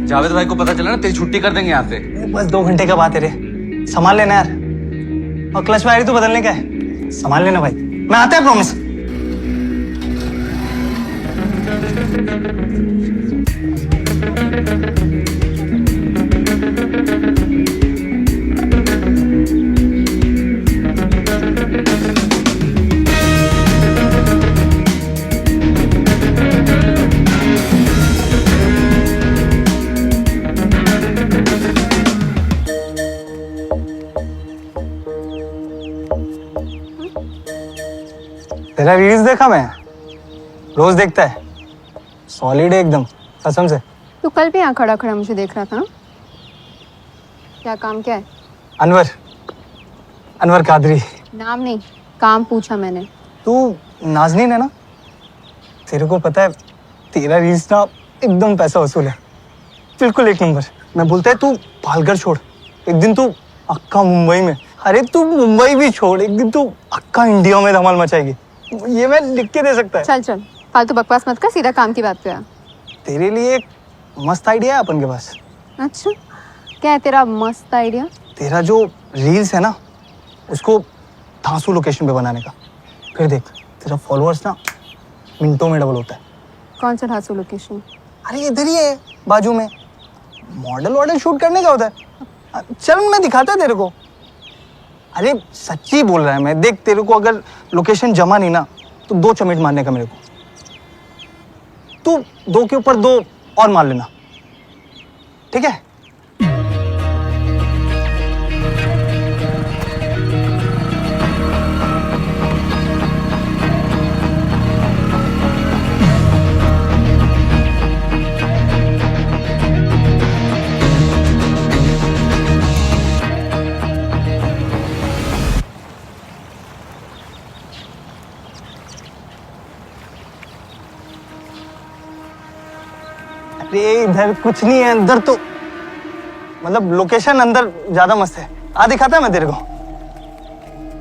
जावेद भाई को पता चला ना तेरी छुट्टी कर देंगे यहाँ से। बस 2 घंटे का बात है रे, संभाल लेना यार। और क्लच वायर तो बदलने का है, संभाल लेना भाई। मैं आता है, प्रॉमिस। तेरा रील्स देखा मैं, रोज देखता है, सॉलिड है एकदम, कसम से। तू कल भी यहाँ खड़ा खड़ा मुझे देख रहा था ना? क्या काम क्या है? अनवर कादरी। नाम नहीं, काम पूछा मैंने। तू नाज़नीन है ना? तेरे को पता है तेरा रील्स ना एकदम पैसा वसूल है, बिल्कुल 1 नंबर। मैं बोलता है तू पालघर छोड़, एक दिन तू अक्का मुंबई में, अरे तू मुंबई भी छोड़, एक दिन तू अक्का इंडिया में धमाल मचाएगी। ये मैं लिख के दे सकता है। चल चल, फालतू बकवास मत कर, सीधा काम की बात पे आ। तेरे लिए एक मस्त आइडिया है अपन के पास। अच्छा, क्या है तेरा मस्त आइडिया? तेरा जो रील्स है ना, उसको धांसू लोकेशन पे बनाने का। फिर देख, तेरा फॉलोअर्स ना मिनटों में डबल होता है। कौन सा धांसू लोकेशन? अरे इधर ही है बाजू में, मॉडल शूट करने का होता है। चल मैं दिखाता है तेरे को। अरे सच्ची बोल रहा है मैं। देख, तेरे को अगर लोकेशन जमा नहीं ना तो 2 चमेट मारने का मेरे को। तू 2 के ऊपर 2 और मार लेना, ठीक है? अरे इधर कुछ नहीं है, अंदर तो मतलब लोकेशन अंदर ज्यादा मस्त है। आ दिखाता है मैं तेरे को।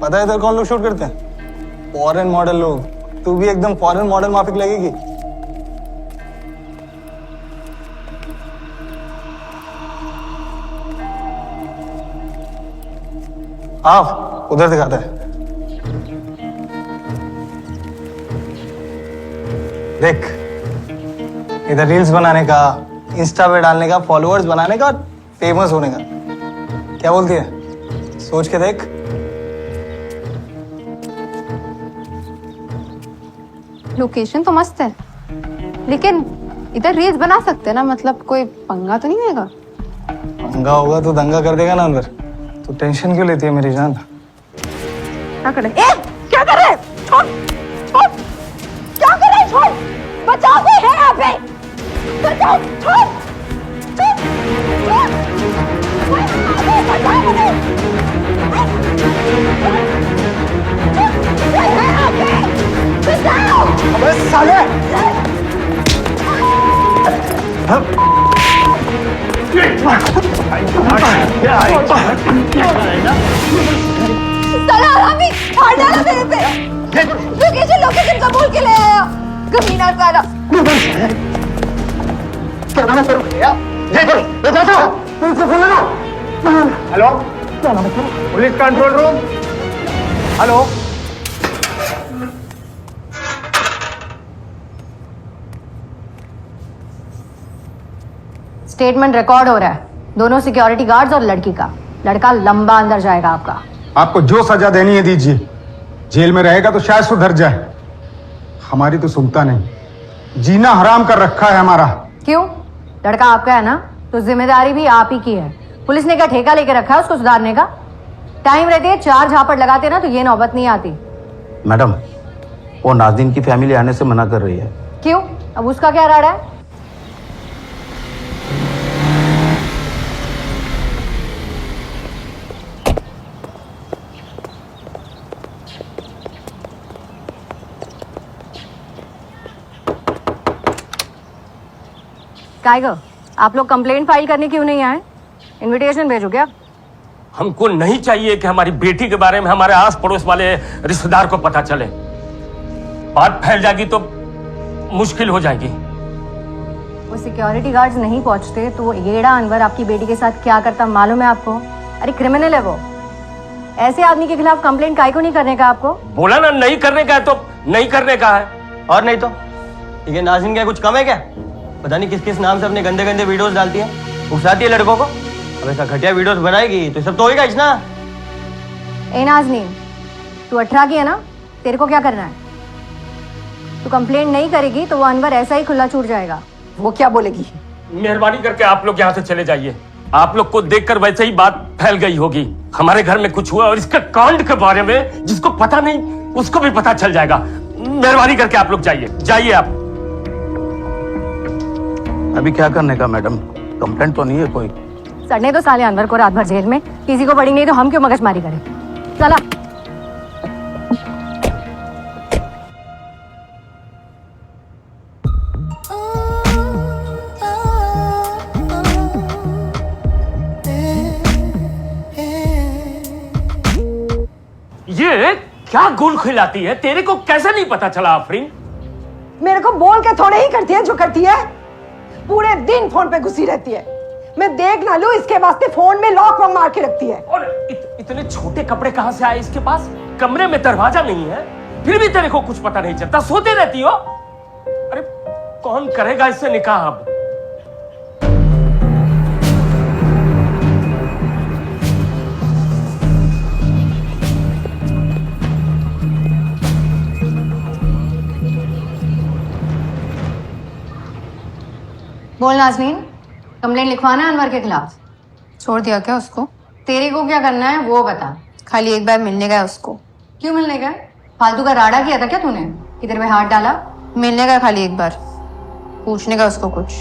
पता है इधर कौन लोग शूट करते हैं? फॉरेन मॉडल लोग। तू भी एकदम फॉरेन मॉडल माफिक लगेगी। आओ, उधर दिखाता है। देख, इधर रील्स बनाने का, इंस्टा पे डालने का, फॉलोअर्स बनाने का, फेमस होने का। क्या बोलती है? सोच के देख। लोकेशन तो मस्त है, लेकिन इधर रील्स बना सकते हैं ना? मतलब कोई पंगा तो नहीं होगा? पंगा होगा तो दंगा कर देगा ना अंदर। तू टेंशन क्यों लेती है मेरी जान? क्या कर रहे? क्या कर रहे? छोड़ छोड़, क्या कर रहे? छोड़, बचाओ, कोई है यहाँ पे? बचाओ, छोड़ छोड़ छोड़, कोई है यहाँ पे? बचाओ मुझे, कोई है यहाँ पे? बचाओ! अबे साले! साला हरामी, मार डाला मेरे पे। लोकेशन कबूल के ले आया, कमीना साला। Hello, police control room. Hello, statement record हो रहा है, दोनों सिक्योरिटी गार्ड्स और लड़की का। लड़का लंबा अंदर जाएगा आपका। आपको जो सजा देनी है दीजिए, जेल में रहेगा तो शायद सुधर जाए। हमारी तो सुनता नहीं, जीना हराम कर रखा है हमारा। क्यों? लड़का आपका है ना, तो जिम्मेदारी भी आप ही की है। पुलिस ने क्या ठेका लेके रखा है उसको सुधारने का? टाइम रहते 4 झापड़ लगाते ना तो ये नौबत नहीं आती। मैडम, वो नाज़नीन की फैमिली आने से मना कर रही है। क्यों? अब उसका क्या राड़ा है? टाइगर, आप लोग कंप्लेंट फाइल करने क्यों नहीं आए? इनविटेशन भेजो क्या? हमको नहीं चाहिए कि हमारी बेटी के बारे में हमारे आस पड़ोस वाले रिश्तेदार को पता चले। बात फैल जाएगी तो मुश्किल हो जाएगी। वो सिक्योरिटी गार्ड्स नहीं पहुंचते तो वो येड़ा अनवर आपकी बेटी के साथ क्या करता मालूम है आपको? अरे क्रिमिनल है वो। ऐसे आदमी के खिलाफ कंप्लेंट काहे को नहीं करने का आपको? बोला ना नहीं करने का है तो नहीं करने का है। और नहीं तो ये नाज़रीन क्या कुछ कम है क्या? पता नहीं किस किस नाम से अपने गंदे गंदे वीडियोस डालती है, उकसाती है लड़कों को। अब ऐसा घटिया वीडियोस बनाएगी तो सब तो होएगा ना। ए नाज़नीन, तू 18 की है ना? तेरे को क्या करना है? तू कंप्लेंट नहीं करेगी तो वो अनवर ऐसा ही खुला छूट जाएगा। वो क्या बोलेगी? मेहरबानी करके आप लोग यहाँ से चले जाइए। आप लोग को देखकर वैसे ही बात फैल गई होगी। हमारे घर में कुछ हुआ और इसके कांड के बारे में जिसको पता नहीं उसको भी पता चल जाएगा। मेहरबानी करके आप लोग जाइए, जाइए आप। अभी क्या करने का मैडम? कंप्लेंट तो नहीं है कोई। सड़ने तो साले अनवर को रात भर जेल में, किसी को पड़ी नहीं तो हम क्यों मगजमारी करें? चला। ये क्या गुल खिलाती है? तेरे को कैसे नहीं पता चला आफरीन? मेरे को बोल के थोड़े ही करती है जो करती है। पूरे दिन फोन पे घुसी रहती है। मैं देख ना लूं इसके वास्ते फोन में लॉक वॉक मार के रखती है। और इतने छोटे कपड़े कहां से आए इसके पास? कमरे में दरवाजा नहीं है, फिर भी तेरे को कुछ पता नहीं चलता, सोते रहती हो। अरे कौन करेगा इससे निकाह अब? बोल नाज़नीन, कंप्लेंट लिखवाना है अनवर के खिलाफ? छोड़ दिया क्या उसको? तेरे को क्या करना है वो बता। खाली एक बार मिलने गया उसको। क्यों मिलने गया? फालतू का राडा किया था क्या तूने? किधर में हाथ डाला? मिलने गया खाली एक बार, पूछने का उसको कुछ।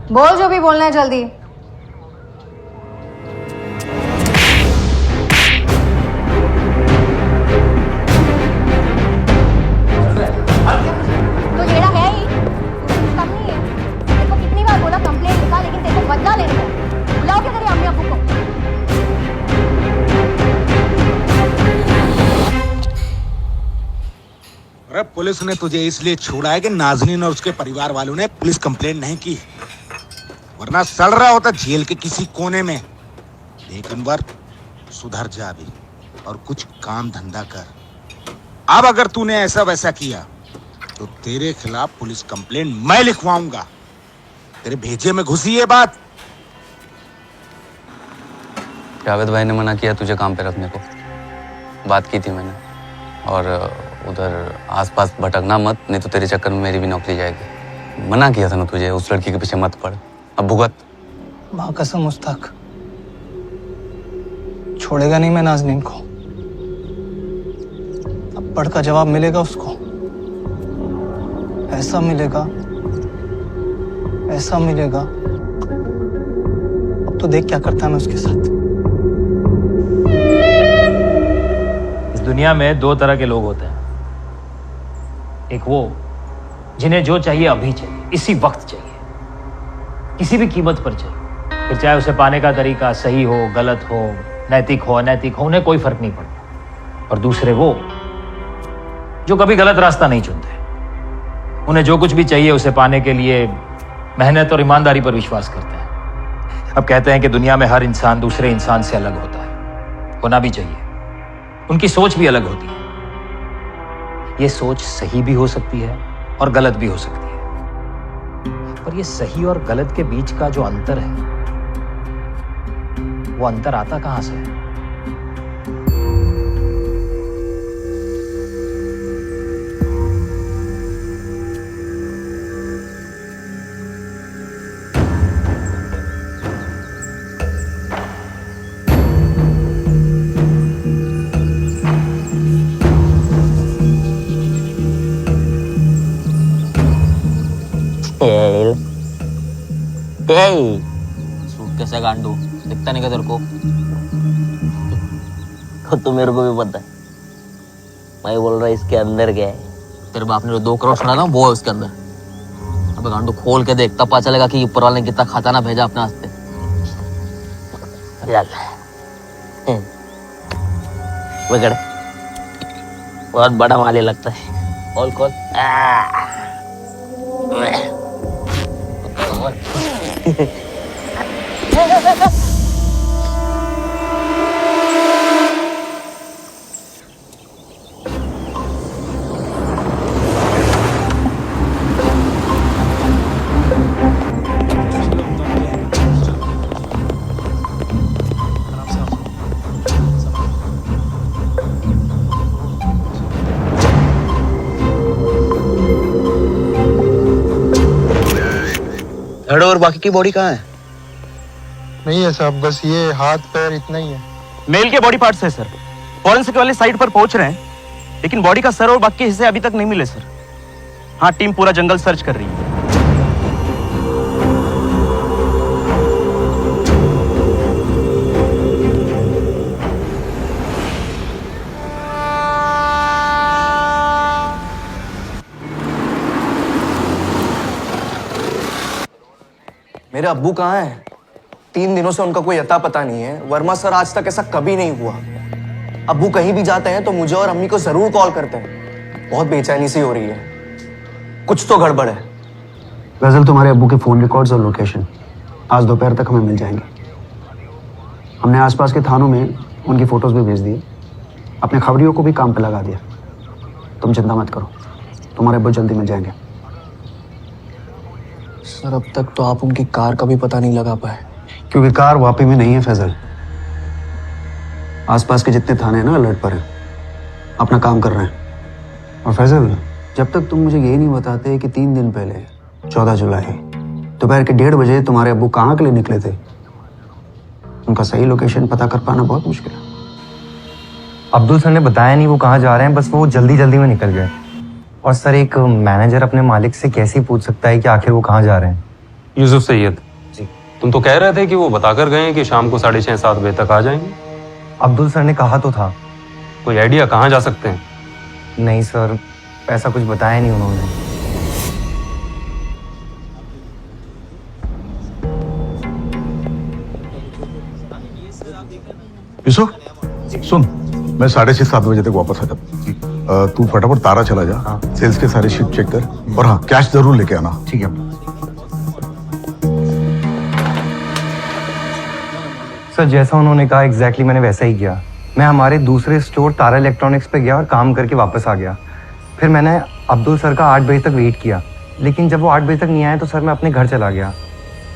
बोल जो भी बोलना है जल्दी। तो येड़ा है ही, कम नहीं है। तेरे को कितनी बार बोला कंप्लेंट लिखा, लेकिन तेरे को बदला लेने का। बुलाओ क्या तेरे अम्मी अब्बू को। अरे पुलिस ने तुझे इसलिए छोड़ा है कि नाज़नीन और उसके परिवार वालों ने पुलिस कंप्लेंट नहीं की, वरना सड़ रहा होता जेल के किसी कोने में। देख अनवर, सुधर जा अभी और कुछ काम धंधा कर। अब अगर तूने ऐसा वैसा किया तो तेरे खिलाफ पुलिस कंप्लेंट मैं लिखवाऊंगा। तेरे भेजे में घुसी ये बात। जावेद भाई ने मना किया तुझे काम पे रखने को, बात की थी मैंने। और उधर आसपास भटकना मत, नहीं तो तेरे चक्कर में मेरी भी नौकरी जाएगी। मना किया था ना तुझे, उस लड़की के पीछे मत पड़। अब भुगत। माँ कसम मुस्ताक, छोड़ेगा नहीं मैं नाज़नीन को। अब पढ़ का जवाब मिलेगा उसको। ऐसा मिलेगा, ऐसा मिलेगा। अब तो देख क्या करता है मैं उसके साथ। इस दुनिया में दो तरह के लोग होते हैं। एक वो जिन्हें जो चाहिए अभी चाहिए, इसी वक्त चाहिए, किसी भी कीमत पर चाहिए। फिर चाहे उसे पाने का तरीका सही हो, गलत हो, नैतिक हो, अनैतिक हो, उन्हें कोई फर्क नहीं पड़ता। और दूसरे वो जो कभी गलत रास्ता नहीं चुनते। उन्हें जो कुछ भी चाहिए उसे पाने के लिए मेहनत और ईमानदारी पर विश्वास करते हैं। अब कहते हैं कि दुनिया में हर इंसान दूसरे इंसान से अलग होता है, होना भी चाहिए। उनकी सोच भी अलग होती है। ये सोच सही भी हो सकती है और गलत भी हो सकती है। पर ये सही और गलत के बीच का जो अंतर है, वो अंतर आता कहां से है? सूट कैसा गांडू दिखता नहीं का तेरे को? तो मेरे को भी पता है। मैं बोल रहा इसके अंदर क्या है। तेरे बाप ने जो 2 करोड़ सुना था वो है उसके अंदर। अब गांडू खोल के देख, तब पता चलेगा कि ऊपर वाले ने कितना खजाना भेजा अपने वास्ते। बिगड़े बहुत बड़ा माली लगता है। खोल खोल। धड़ और बाकी की बॉडी कहाँ है? नहीं है साहब, बस ये हाथ पैर इतना ही है। मेल के बॉडी पार्ट्स है सर, फॉरेंसिक वाले साइट पर पहुंच रहे हैं, लेकिन बॉडी का सर और बाकी हिस्से अभी तक नहीं मिले सर। हाँ, टीम पूरा जंगल सर्च कर रही है। मेरे अब्बू कहाँ हैं? 3 दिनों से उनका कोई अता पता नहीं है। वर्मा सर, आज तक ऐसा कभी नहीं हुआ। अब्बू कहीं भी जाते हैं तो मुझे और अम्मी को जरूर कॉल करते हैं। बहुत बेचैनी सी हो रही है, कुछ तो गड़बड़ है। गजल, तुम्हारे अब्बू के फोन रिकॉर्ड्स और लोकेशन आज दोपहर तक हमें मिल जाएंगे। हमने आसपास के थानों में उनकी फोटोज भी भेज दिए, अपने खबरियों को भी काम पे लगा दिया। तुम चिंता मत करो, तुम्हारे अब्बू जल्दी मिल जाएंगे। सर, अब तक तो आप उनकी कार का भी पता नहीं लगा पाए। क्योंकि कार वापी में नहीं है फैजल। आसपास के जितने थाने हैं ना अलर्ट पर हैं, अपना काम कर रहे हैं। और फैजल, जब तक तुम मुझे यही नहीं बताते कि 3 दिन पहले 14 जुलाई दोपहर के 1:30 बजे तुम्हारे अब्बू कहाँ के लिए निकले थे, उनका सही लोकेशन पता कर पाना बहुत मुश्किल है। अब्दुल सर ने बताया नहीं वो कहाँ जा रहे हैं, बस वो जल्दी जल्दी में निकल गए। और सर, एक मैनेजर अपने मालिक से कैसे पूछ सकता है कि आखिर वो कहाँ जा रहे हैं? यूसुफ सैयद जी, तुम तो कह रहे थे कि वो बताकर गए कि शाम को 6:30-7 बजे तक आ जाएंगे। अब्दुल सर ने कहा तो था। कोई आइडिया कहाँ जा सकते हैं? नहीं सर, ऐसा कुछ बताया नहीं उन्होंने। यूसुफ, सुन, मैं 6:30-7 बजे तक वापस आ जाता। तू फटाफट तारा चला जा। हाँ। सेल्स के सारे शीट चेक कर, और हाँ, कैश जरूर लेके आना। ठीक है सर, जैसा उन्होंने कहा एग्जैक्टली मैंने वैसा ही किया। मैं हमारे दूसरे स्टोर तारा इलेक्ट्रॉनिक्स पे गया और काम करके वापस आ गया। फिर मैंने अब्दुल सर का 8 बजे तक वेट किया, लेकिन जब वो 8 बजे तक नहीं आए तो सर मैं अपने घर चला गया।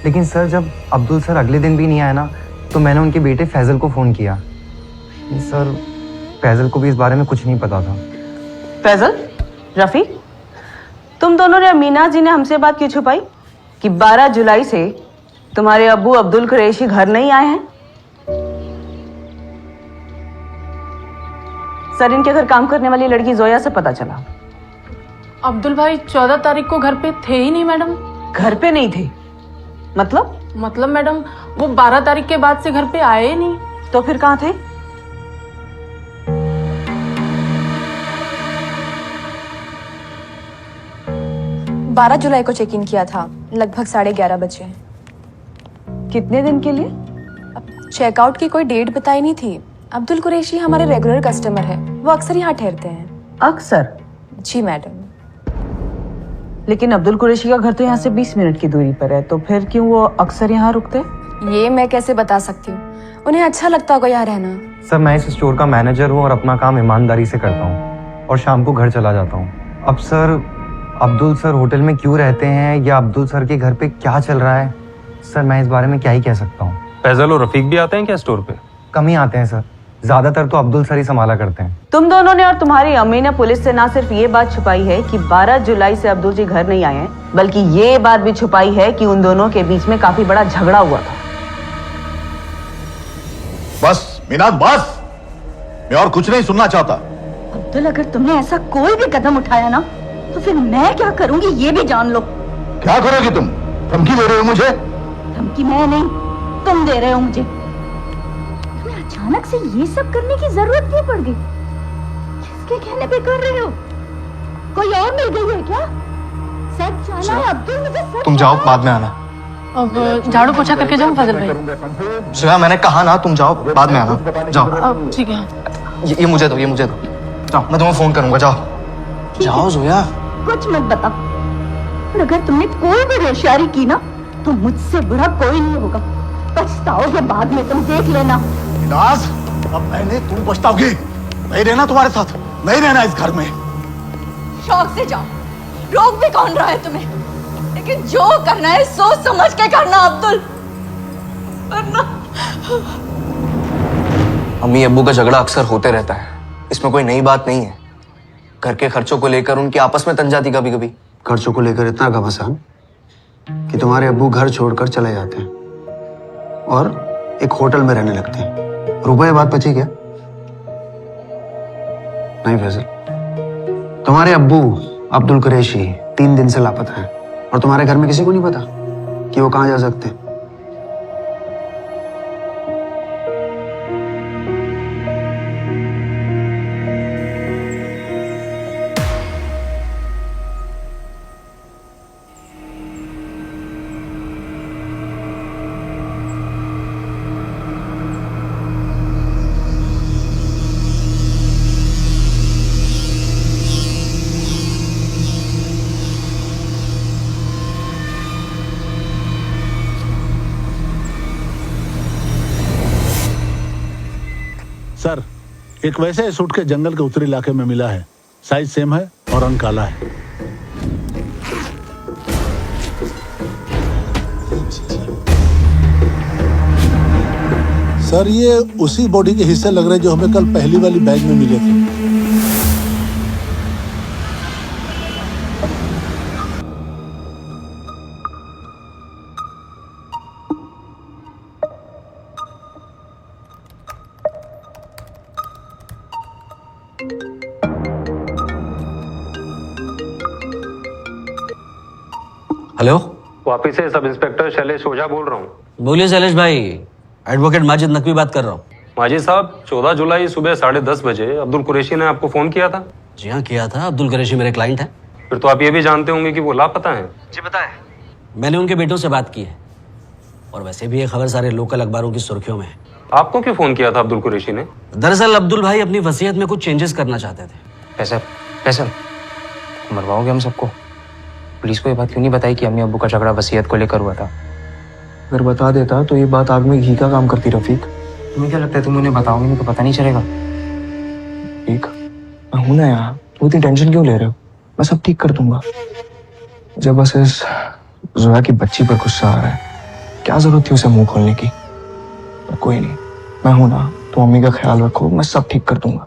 लेकिन सर, जब अब्दुल सर अगले दिन भी नहीं आए ना, तो मैंने उनके बेटे फैजल को फ़ोन किया। सर, फैजल को भी इस बारे में कुछ नहीं पता था। फैजल, रफीक, तुम दोनों ने, मीना जी ने हमसे बात क्यों छुपाई कि 12 जुलाई से तुम्हारे अब्बू अब्दुल कुरैशी घर नहीं आए हैं? सर, इनके घर काम करने वाली लड़की जोया से पता चला अब्दुल भाई 14 तारीख को घर पे थे ही नहीं मैडम। घर पे नहीं थे? मतलब मैडम, वो 12 तारीख के बाद से घर पे आए ही नहीं। तो फिर कहाँ थे? बारह जुलाई को चेक इन किया था, लगभग 11:30 बजे। कितने दिन के लिए? चेकआउट की कोई डेट बताई नहीं थी। अब्दुल कुरैशी हमारे रेगुलर कस्टमर है, वो अक्सर यहाँ ठहरते हैं। अक्सर? जी मैडम। लेकिन अब्दुल कुरैशी का घर तो यहाँ से 20 मिनट की दूरी पर है, तो फिर क्यों वो अक्सर यहाँ रुकते? ये मैं कैसे बता सकती हूँ, उन्हें अच्छा लगता होगा यहाँ रहना। सर, मैं इस स्टोर का मैनेजर हूँ और अपना काम ईमानदारी से करता हूँ और शाम को घर चला जाता हूँ। अब सर, अब्दुल सर होटल में क्यों रहते हैं या अब्दुल सर के घर पे क्या चल रहा है, सर मैं इस बारे में क्या ही कह सकता हूँ। फैजल और रफीक भी आते हैं क्या स्टोर पे? कम ही आते हैं सर, ज्यादातर तो अब्दुल सर ही संभाला करते हैं। तुम दोनों ने और तुम्हारी अम्मी ने पुलिस से ना सिर्फ ये बात छुपाई है कि 12 जुलाई से अब्दुल जी घर नहीं आए हैं, बल्कि ये बात भी छुपाई है कि उन दोनों के बीच में काफी बड़ा झगड़ा हुआ था। बस मीनाज, बस, मैं और कुछ नहीं सुनना चाहता। अब्दुल, अगर तुमने ऐसा कोई भी कदम उठाया ना, तो फिर मैं क्या करूंगी ये भी जान लो। क्या करोगी तुम? धमकी दे रहे हो मुझे? धमकी मैं नहीं, तुम दे रहे हो मुझे। तुम्हें अचानक से ये सब करने की जरूरत क्यों पड़ गई? किसके कहने पे कर रहे हो? कोई और मिल गई है क्या? सच जाना है अब्दुल, मुझे सच तुम जाओ, बाद में आना। अब झाड़ू पोछा करके जाऊँ फजल भाई? श्रेया मैंने कहा ना, तुम जाओ, बाद में आना। जाओ। अब ठीक है। ये मुझे दो, ये मुझे दो। जाओ, मैं तुम्हें फोन करूंगा। जाओ जाओ जोया। कुछ मत बता, और अगर तुमने कोई भी होशियारी की ना तो मुझसे बुरा कोई नहीं होगा। पछताओगे बाद में, तुम देख लेना। नाज, अब मैंने तुम पछताओगी। नहीं रहना तुम्हारे साथ, नहीं रहना इस घर में। शौक से जाओ, रोक भी कौन रहा है तुम्हें? लेकिन जो करना है सोच समझ के करना अब्दुल, वरना। अम्मी अब्बू का झगड़ा अक्सर होते रहता है, इसमें कोई नई बात नहीं है। घर के खर्चों को लेकर उनकी आपस में तन जाती कभी कभी। खर्चों को लेकर इतना घमासान कि तुम्हारे अब्बू घर छोड़कर चले जाते हैं और एक होटल में रहने लगते हैं। रुपए बात बची क्या? नहीं फैजल, तुम्हारे अब्बू अब्दुल कुरैशी 3 दिन से लापता हैं और तुम्हारे घर में किसी को नहीं पता कि वो कहां जा सकते हैं। सर, एक वैसे सूट के जंगल के उत्तरी इलाके में मिला है। साइज सेम है और रंग काला है। सर, ये उसी बॉडी के हिस्से लग रहे जो हमें कल पहली वाली बैग में मिले थे। हेलो, वापिस से सब इंस्पेक्टर शैलेश ओझा बोल रहा हूँ। बोलिए शैलेश भाई, एडवोकेट माजिद नकवी बात कर रहा हूँ। माजिद साहब, 14 जुलाई सुबह 10:30 बजे अब्दुल कुरैशी ने आपको फोन किया था। जी हाँ, किया था। अब्दुल कुरैशी मेरे क्लाइंट हैं। फिर तो आप ये भी जानते होंगे कि वो लापता हैं। जी बताएं। मैंने उनके बेटों से बात की है और वैसे भी ये खबर सारे लोकल अखबारों की सुर्खियों में है। आपको क्यों फोन किया था अब्दुल कुरैशी ने? दरअसल अब्दुल भाई अपनी वसीयत में कुछ चेंजेस करना चाहते थे। फैसल, मरवाओगे हम सबको? पुलिस को ये बात क्यों नहीं बताई कि अम्मी अब्बू का झगड़ा वसीयत को लेकर हुआ था? अगर बता देता तो ये बात आग में घी का काम करती। रफीक, तुम्हें क्या लगता है तुम उन्हें बताओगे नहीं तो पता नहीं चलेगा? ठीक, मैं हूं ना यहाँ, तुम इतनी टेंशन क्यों ले रहे हो? मैं सब ठीक कर दूंगा। मुझे बस इस जोया की बच्ची पर गुस्सा आ रहा है। क्या जरूरत थी उसे मुंह खोलने की? पर कोई नहीं, मैं हूं ना, तुम अम्मी का ख्याल रखो, मैं सब ठीक कर दूंगा।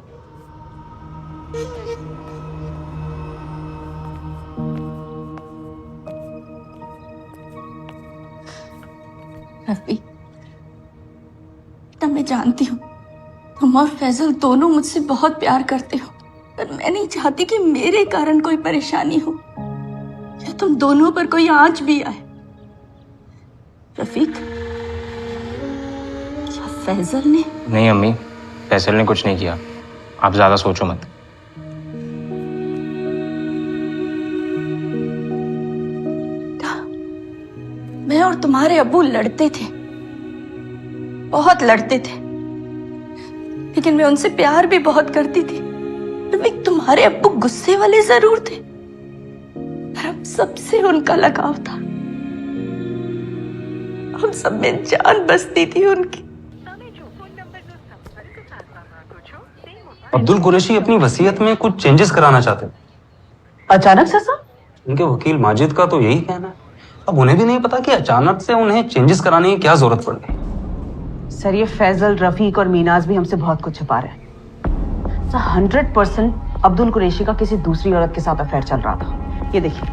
रफी, तब मैं जानती हूँ तुम और फैजल दोनों मुझसे बहुत प्यार करते हो, पर मैं नहीं चाहती कि मेरे कारण कोई परेशानी हो या तुम दोनों पर कोई आंच भी आए। रफीक, क्या फैजल ने? नहीं अम्मी, फैसल ने कुछ नहीं किया, आप ज्यादा सोचो मत। मैं और तुम्हारे अब्बू लड़ते थे, बहुत लड़ते थे, लेकिन मैं उनसे प्यार भी बहुत करती थी। रफीक, तुम्हारे अब्बू गुस्से वाले जरूर थे, पर अब सबसे उनका लगाव था। हम सब में जान बसती थी उनकी। अब्दुल कुरैशी अपनी वसीयत में कुछ चेंजेस कराना चाहते थे। अचानक से सर? उनके वकील माजिद का तो यही कहना है। अब उन्हें भी नहीं पता कि अचानक से उन्हें चेंजेस कराने की क्या जरूरत पड़ गई। सर, ये फैजल, रफीक और मीनाज भी हमसे बहुत कुछ छुपा रहे हैं। सर, 100% अब्दुल कुरैशी का किसी दूसरी औरत के साथ अफेयर चल रहा था। ये देखिए,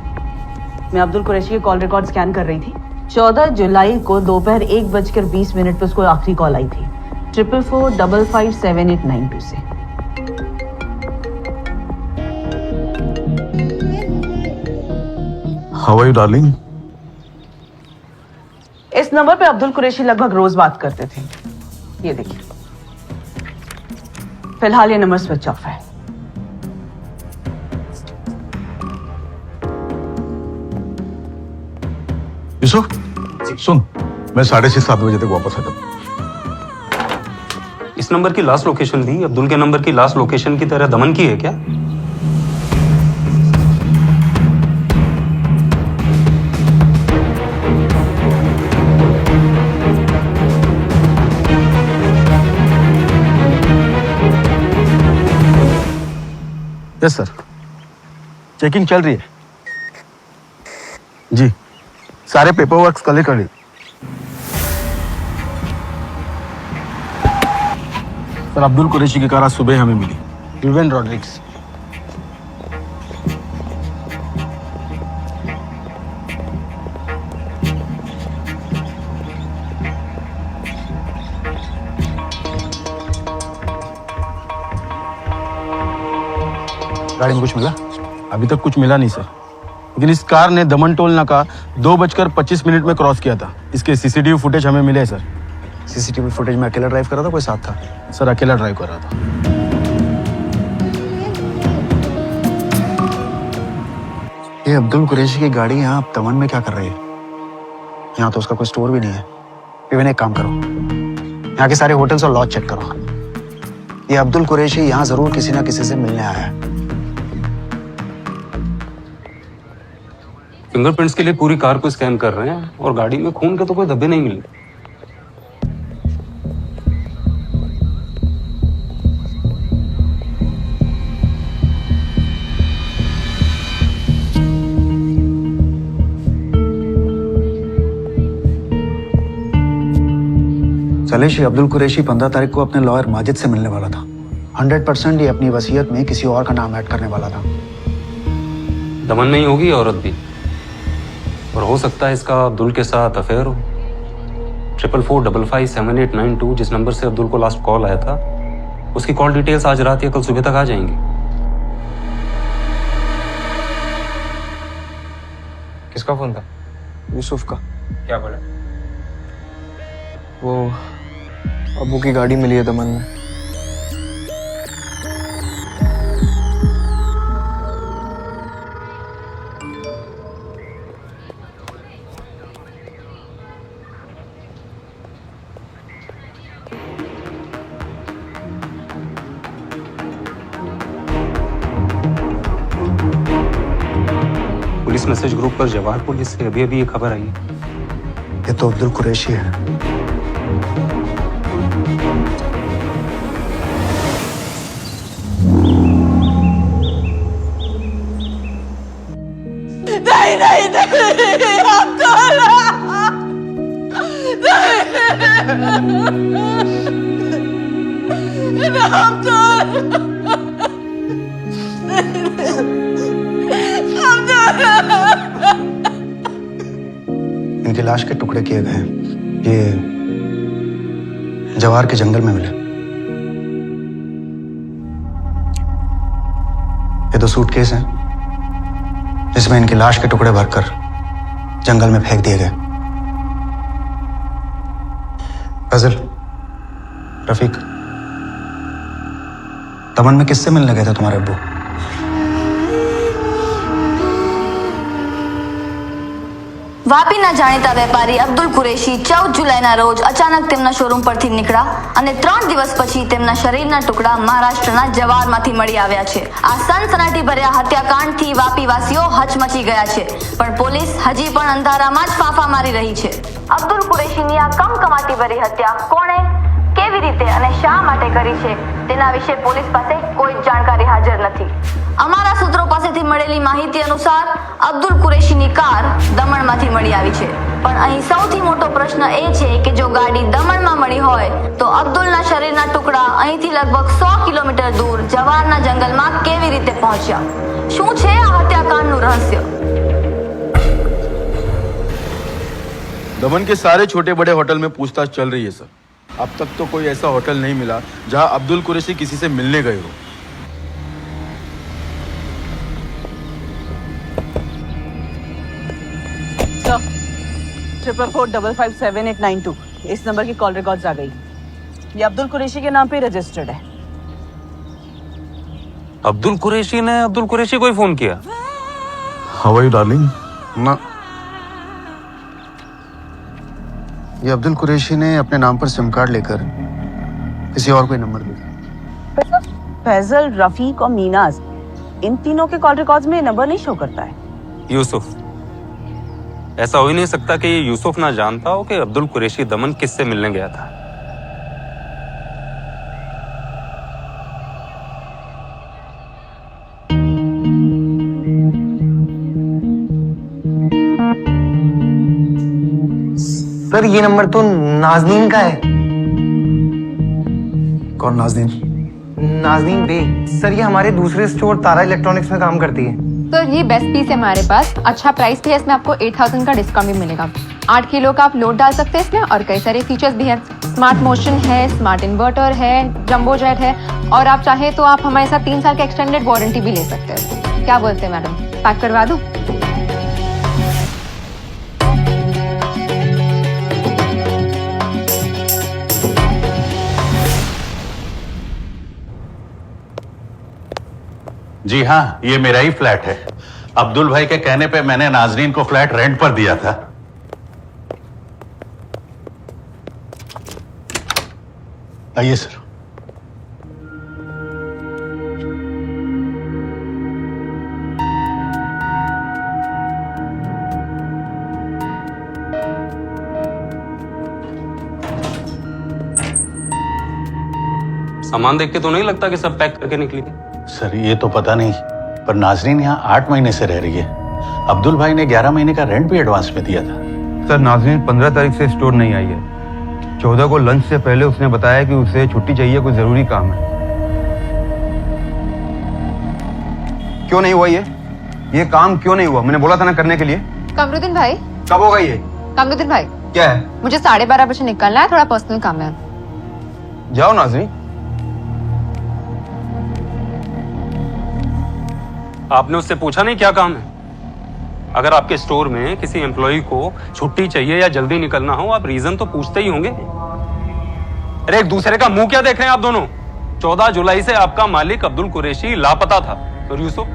मैं अब्दुल कुरैशी के कॉल रिकॉर्ड स्कैन कर रही थी। 14 जुलाई को दोपहर 1:20 पे उसको आखिरी कॉल आई थी 44455789 से। How are you, darling? इस नंबर पे अब्दुल कुरैशी लगभग रोज बात करते थे। ये देखिए, फिलहाल ये नंबर स्विच ऑफ है। यूसुफ सुन, मैं 6:30-7 बजे तक वापस आ जाऊँ। इस नंबर की लास्ट लोकेशन भी अब्दुल के नंबर की लास्ट लोकेशन की तरह दमन की है क्या? यस सर, चेकिंग चल रही है जी। सारे पेपर वर्क कलेक्ट कर लिए। सर, अब्दुल कुरैशी की कार आज सुबह हमें मिली। रुबेन रॉड्रिक्स। गाड़ी में कुछ मिला? अभी तक कुछ मिला नहीं सर, लेकिन इस कार ने दमन टोल नाका 2:25 में क्रॉस किया था। इसके सीसीटीवी फुटेज हमें मिले सर। सीसीटीवी फुटेज में अकेला ड्राइव कर रहा था, कोई साथ था? सर, अकेला ड्राइव कर रहा था। ये अब्दुल कुरैशी की गाड़ी यहाँ दमन में क्या कर रही है? यहाँ तो उसका कोई स्टोर भी नहीं है। इवन एक काम करो, यहाँ के सारे होटल्स और लॉज चेक करो। ये अब्दुल कुरैशी यहाँ जरूर किसी ना किसी से मिलने आया है। फिंगरप्रिंट्स के लिए पूरी कार को स्कैन कर रहे हैं और गाड़ी में खून के तो कोई धब्बे नहीं मिले। सलेश, अब्दुल कुरैशी 15 तारीख को अपने लॉयर माजिद से मिलने वाला था। 100% ये अपनी वसीयत में किसी और का नाम ऐड करने वाला था। दमन में ही होगी औरत भी, और हो सकता है इसका अब्दुल के साथ अफेयर हो। 44455892 जिस नंबर से अब्दुल को लास्ट कॉल आया था, उसकी कॉल डिटेल्स आज रात या कल सुबह तक आ जाएंगी। किसका फोन था? यूसुफ का। क्या बोला? वो अबू की गाड़ी मिली है दमन में। पुलिस मैसेज ग्रुप पर जवाहर पुलिस से अभी अभी ये खबर आई है। ये तो अब्दुल कुरैशी है। नहीं नहीं नहीं, अब्दुल इनकी लाश के टुकड़े किए गए। ये जवार के जंगल में मिले। ये 2 सूटकेस हैं जिसमें इनकी लाश के टुकड़े भरकर जंगल में फेंक दिए गए। फजल, रफीक, दमन में किससे मिलने गए थे तुम्हारे अब्बू? વાપીના જાણીતા વેપારી અબ્દુલ કુરેશી 14 જુલાઈના રોજ અચાનક તેમના શોરૂમ પરથી નીકળ્યા અને 3 દિવસ પછી તેમના શરીરના ટુકડા મહારાષ્ટ્રના જવારમાંથી મળી આવ્યા છે। આ સનસનાટીભર્યા હત્યાકાંડથી વાપીવાસીઓ હચમચી ગયા છે, પણ પોલીસ હજી પણ અંધારામાં જ ફાંફા મારી રહી છે। અબ્દુલ કુરેશીની આ કમકમાટીભરી હત્યા કોણે, કેવી રીતે અને શા માટે કરી છે તેના વિશે પોલીસ પાસે કોઈ જાણકારી હાજર નથી। અમારા સૂત્રો પાસેથી મળેલી માહિતી અનુસાર અબ્દુલ કુરેશીની કાર દમણમાંથી મળી આવી છે, પણ અહીં સૌથી મોટો પ્રશ્ન એ છે કે જો ગાડી દમણમાં મળી હોય તો અબ્દુલના શરીરના ટુકડા અહીંથી લગભગ 100 કિલોમીટર દૂર જવારના જંગલમાં કેવી રીતે પહોંચ્યા? શું છે આ હત્યાકાંડનું રહસ્ય? दमन के सारे छोटे बड़े होटल में पूछताछ चल रही है सर। अब तक तो कोई ऐसा होटल नहीं मिला जहां अब्दुल कुरैशी किसी से मिलने गए हो। सर, 44455892 इस नंबर की कॉल रिकॉर्ड्स आ गई। ये अब्दुल कुरैशी के नाम पे रजिस्टर्ड है। अब्दुल कुरैशी ने अब्दुल कुरैशी को ही फोन किया? How are you darling? ना, ये अब्दुल कुरैशी ने अपने नाम पर सिम कार्ड लेकर किसी और कोई नंबर दिया। फैजल, रफीक और मीनाज, इन तीनों के कॉल रिकॉर्ड्स में नंबर नहीं शो करता है। यूसुफ, ऐसा हो ही नहीं सकता कि ये यूसुफ ना जानता हो कि अब्दुल कुरैशी दमन किससे मिलने गया था। सर ये नंबर तो नाजनीन का है। कौन नाजनीन? नाजनीन बे। सर ये हमारे दूसरे स्टोर तारा इलेक्ट्रॉनिक्स में काम करती है। तो ये बेस्ट पीस है हमारे पास, अच्छा प्राइस भी है, इसमें आपको 8000 का डिस्काउंट भी मिलेगा। 8 किलो का आप लोड डाल सकते हैं इसमें, और कई सारे फीचर्स भी हैं। स्मार्ट मोशन है, स्मार्ट इन्वर्टर है, जंबो जेट है, और आप चाहे तो आप हमारे साथ 3 साल का एक्सटेंडेड वारंटी भी ले सकते हैं। क्या बोलते हैं मैडम, पैक करवा दूं? जी हाँ, ये मेरा ही फ्लैट है। अब्दुल भाई के कहने पे मैंने नाजरीन को फ्लैट रेंट पर दिया था। आइए सर। सामान देख के तो नहीं लगता कि सब पैक करके निकली थी। सर ये तो पता नहीं, पर नाजरीन यहाँ 8 महीने से रह रही है। अब्दुल भाई ने 11 महीने का रेंट भी एडवांस में दिया था। सर नाजरीन 15 तारीख से स्टोर नहीं आई है। 14 को लंच से पहले उसने बताया कि उसे छुट्टी चाहिए, कोई जरूरी काम है। क्यों नहीं हुआ ये काम क्यों नहीं हुआ? मैंने बोला था ना करने के लिए। कमरुद्दीन भाई, कब होगा ये? कमरुद्दीन भाई, क्या है? मुझे 12:30 बजे निकलना है, थोड़ा पर्सनल काम है। जाओ नाजरीन। आपने उससे पूछा नहीं क्या काम है? अगर आपके स्टोर में किसी एम्प्लॉय को छुट्टी चाहिए या जल्दी निकलना हो, आप रीजन तो पूछते ही होंगे। अरे एक दूसरे का मुंह क्या देख रहे हैं आप दोनों? 14 जुलाई से आपका मालिक अब्दुल कुरैशी लापता था। और यूसुफ,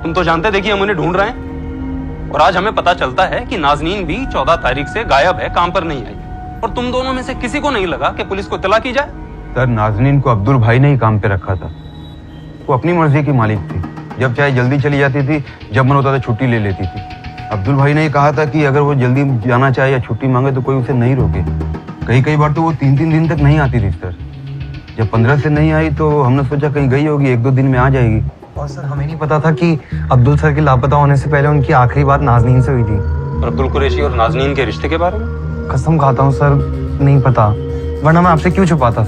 तुम तो जानते थे कि हम उन्हें ढूंढ रहे हैं, और आज हमें पता चलता है कि नाजनीन भी 14 तारीख से गायब है, काम पर नहीं आई। और तुम दोनों में से किसी को नहीं लगा कि पुलिस को इत्तला की जाए? सर नाजनीन को अब्दुल भाई ने ही काम पे रखा था। वो अपनी मर्जी की मालिक थी, जब चाहे जल्दी चली जाती थी, जब मन होता था छुट्टी ले लेती थी। अब्दुल भाई ने कहा था कि अगर वो जल्दी जाना चाहे या छुट्टी मांगे तो कोई उसे नहीं रोके। कई बार तो वो 3-3 दिन तक नहीं आती थी सर। जब 15 से नहीं आई तो हमने सोचा कहीं गई होगी, 1-2 दिन में आ जाएगी। और सर हमें नहीं पता था कि अब्दुल सर के लापता होने से पहले उनकी आखिरी बात नाजनीन से हुई थी। और अब्दुल कुरैशी और नाजनीन के रिश्ते के बारे में? कसम खाता हूँ सर, नहीं पता, वरना मैं आपसे क्यों छुपाता।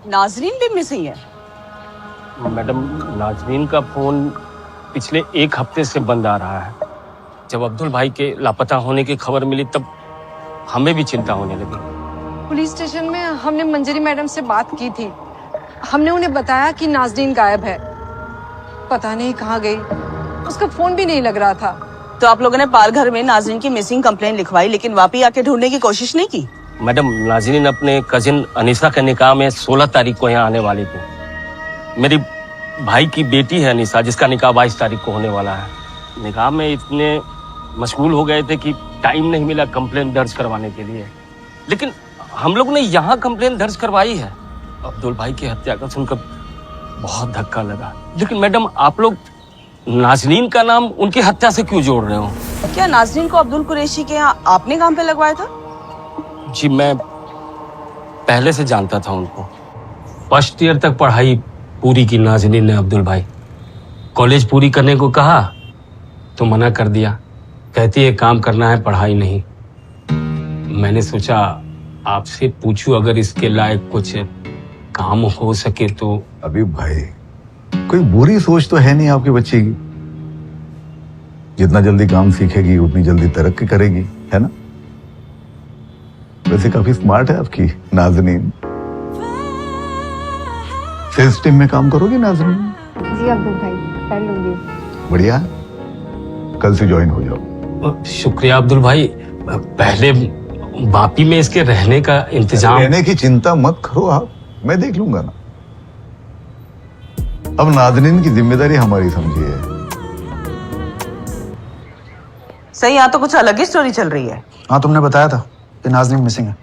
नाजरीन भी मिसिंग है। मैडम, नाजरीन का फोन पिछले 1 हफ्ते से बंद आ रहा है। जब अब्दुल भाई के लापता होने की खबर मिली तब हमें भी चिंता होने लगी। पुलिस स्टेशन में हमने मंजरी मैडम से बात की थी। हमने उन्हें बताया कि नाजरीन गायब है, पता नहीं कहाँ गई, उसका फोन भी नहीं लग रहा था। तो आप लोगों ने पालघर में नाजरीन की मिसिंग कंप्लेंट लिखवाई, लेकिन वापी आके ढूंढने की कोशिश नहीं की? मैडम, नाजरीन अपने कजिन अनीसा के निकाह में 16 तारीख को यहाँ आने वाली थी। मेरी भाई की बेटी है अनीसा, जिसका निकाह 22 तारीख को होने वाला है। निकाह में इतने मशगूल हो गए थे कि टाइम नहीं मिला कंप्लेंट दर्ज करवाने के लिए। लेकिन हम लोग ने यहाँ कंप्लेंट दर्ज करवाई है। अब्दुल भाई की हत्या का सुनकर बहुत धक्का लगा। लेकिन मैडम, आप लोग नाजरीन का नाम उनकी हत्या से क्यों जोड़ रहे हो? क्या नाजरीन को अब्दुल कुरैशी के यहाँ आपने काम पे लगवाया था? जी, मैं पहले से जानता था उनको। फर्स्ट ईयर तक पढ़ाई पूरी की नाजनीन ने अब्दुल भाई। कॉलेज पूरी करने को कहा तो मना कर दिया, कहती है काम करना है, पढ़ाई नहीं। मैंने सोचा आपसे पूछूं, अगर इसके लायक कुछ काम हो सके तो। अभी भाई कोई बुरी सोच तो है नहीं आपके बच्चे की। जितना जल्दी काम सीखेगी उतनी जल्दी तरक्की करेगी, है ना? वैसे काफी स्मार्ट है आपकी नाजनीन। सेल्स टीम में काम करोगी नाजनीन? जी अब्दुल भाई, कर लूंगी। बढ़िया। कल से ज्वाइन हो जाओ। शुक्रिया अब्दुल भाई। पहले वापी में इसके रहने का इंतजाम। रहने की चिंता मत करो आप, मैं देख लूंगा ना। अब नाज़नीन की जिम्मेदारी हमारी समझिए। सही, यहाँ तो कुछ अलग ही स्टोरी चल रही है। हाँ, तुमने बताया था कि नाज़नीन मिसिंग है।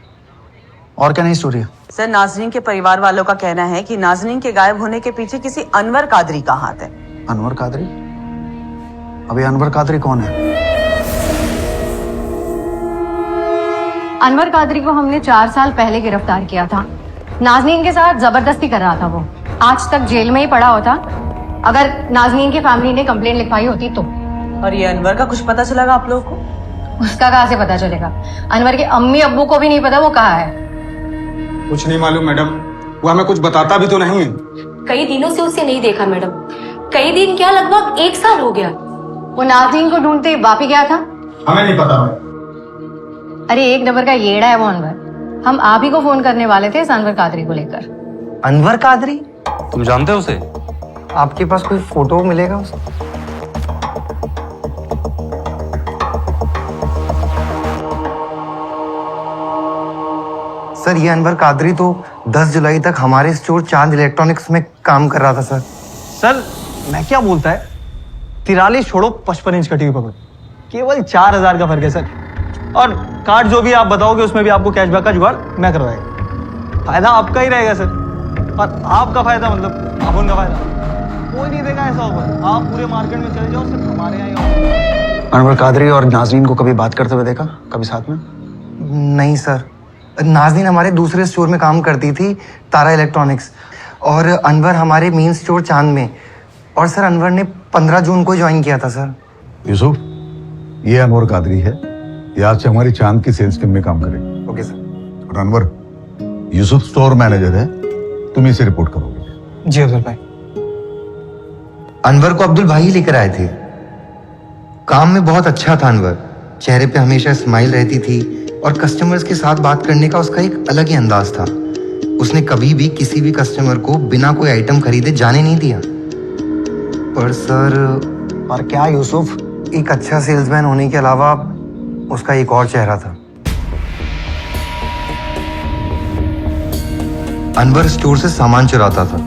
और क्या नई स्टोरी है? सर, नाज़नीन के परिवार वालों का कहना है कि नाज़नीन के गायब होने के पीछे किसी अनवर कादरी का हाथ है। अनवर कादरी? अभी अनवर कादरी कौन है? अनवर कादरी को हमने 4 साल पहले गिरफ्तार किया था। नाज़नीन के साथ जबरदस्ती कर रहा था वो। आज तक जेल में ही पड़ा होता अगर नाज़नीन की फैमिली ने कंप्लेंट लिखवाई होती तो। और ये अनवर का कुछ पता चलेगा आप लोगों को? उसका कहाँ से पता चलेगा? अनवर के अम्मी अब्बू को भी नहीं पता वो कहाँ है। कुछ नहीं मालूम मैडम, वो हमें कुछ बताता भी तो नहीं है। कई दिनों से उसे नहीं देखा मैडम। कई दिन क्या, लगभग 1 साल हो गया। वो नाज़नीन को ढूंढते वापी गया था। हमें नहीं पता। अरे एक नंबर का येड़ा है वो अनवर। हम आप ही को फोन करने वाले थे इस अनवर कादरी को लेकर। अनवर कादरी? तुम जानते हो उसे? आपके पास कोई फोटो मिलेगा उसका? सर, ये अनवर कादरी तो 10 जुलाई तक हमारे स्टोर चांद इलेक्ट्रॉनिक्स में काम कर रहा था सर। सर, मैं क्या बोलता है, 43 छोड़ो 55 इंच का टीवी पकड़ो, केवल 4000 का फर्क है सर। और कार्ड जो भी आप बताओगे उसमें भी आपको कैशबैक का जुगाड़ मैं करवाएगा। फायदा आपका ही रहेगा सर। और आपका फायदा मतलब आप उनका फायदा। कोई नहीं देगा ऐसा ऑफर। आप पूरे मार्केट में चले जाओ, सिर्फ हमारे यहाँ ही। अनवर कादरी और नाज़नीन को कभी बात करते हुए देखा, कभी साथ में? नहीं सर, नाज़नीन हमारे दूसरे स्टोर में काम करती थी, तारा इलेक्ट्रॉनिक्स, और अनवर हमारे मेन स्टोर चांद में। और सर, अनवर ने 15 जून को ज्वाइन किया था सर। यूसुफ, ये अनवर कादरी है, ये आज से हमारी चांद की सेल्स टीम में काम करेगा। Okay sir. और अनवर, यूसुफ स्टोर मैनेजर है, तुम इसे रिपोर्ट करोगे। जी अब्दुल भाई। अनवर को अब्दुल भाई लेकर आए थे। काम में बहुत अच्छा था अनवर, चेहरे पे हमेशा स्माइल रहती थी और कस्टमर्स के साथ बात करने का उसका एक अलग ही अंदाज था। उसने कभी भी किसी भी कस्टमर को बिना कोई आइटम खरीदे जाने नहीं दिया। पर सर, पर क्या यूसुफ, एक अच्छा सेल्समैन होने के अलावा उसका एक और चेहरा था। अनवर स्टोर से सामान चुराता था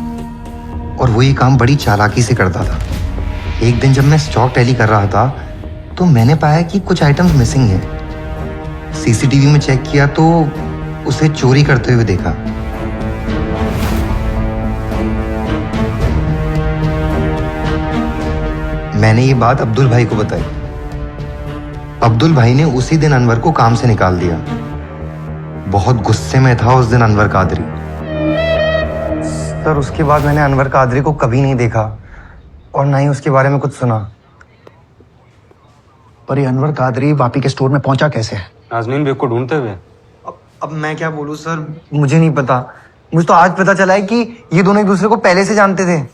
और वो ये काम बड़ी चालाकी से करता था। एक दिन जब मैं स्टॉक टैली कर रहा था तो मैंने पाया कि कुछ आइटम्स मिसिंग हैं। सीसीटीवी में चेक किया तो उसे चोरी करते हुए देखा। मैंने ये बात अब्दुल भाई को बताई। अब्दुल भाई ने उसी दिन अनवर को काम से निकाल दिया। बहुत गुस्से में था उस दिन अनवर कादरी। सर, उसके बाद मैंने अनवर कादरी को कभी नहीं देखा और ना ही उसके बारे में कुछ सुना। पर ये अनवर कादरी वापी के स्टोर में पहुंचा कैसे है? नाज़नीन बेग को ढूंढते हुए। अब मैं क्या बोलूं सर, मुझे नहीं पता। मुझे तो आज पता चला है कि ये दोनों एक दूसरे को पहले से जानते थे।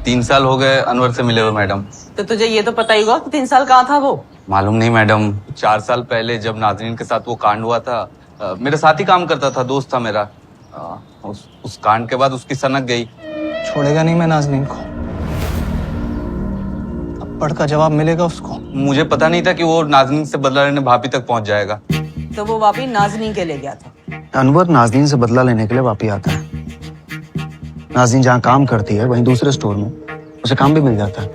तीन साल हो गए अनवर से मिले हुए मैडम। तो तुझे ये तो पता ही होगा कि 3 साल कहाँ था वो? मालूम नहीं मैडम, 4 साल पहले जब नाज़नीन के साथ वो कांड हुआ था, मेरे साथ ही काम करता था, दोस्त था मेरा। उस कांड के बाद उसकी सनक गई। छोड़ेगा नहीं मैं नाज़नीन को। अब्बड़ का जवाब मिलेगा उसको। मुझे पता नहीं था कि वो नाज़नीन से बदला लेने भाभी तक पहुंच जाएगा। तो वो वापी नाज़नीन के ले गया था। अनवर नाज़नीन से बदला लेने के लिए वापी आता है। नाज़नीन जहाँ काम करती है वहीं दूसरे स्टोर में उसे काम भी मिल जाता है।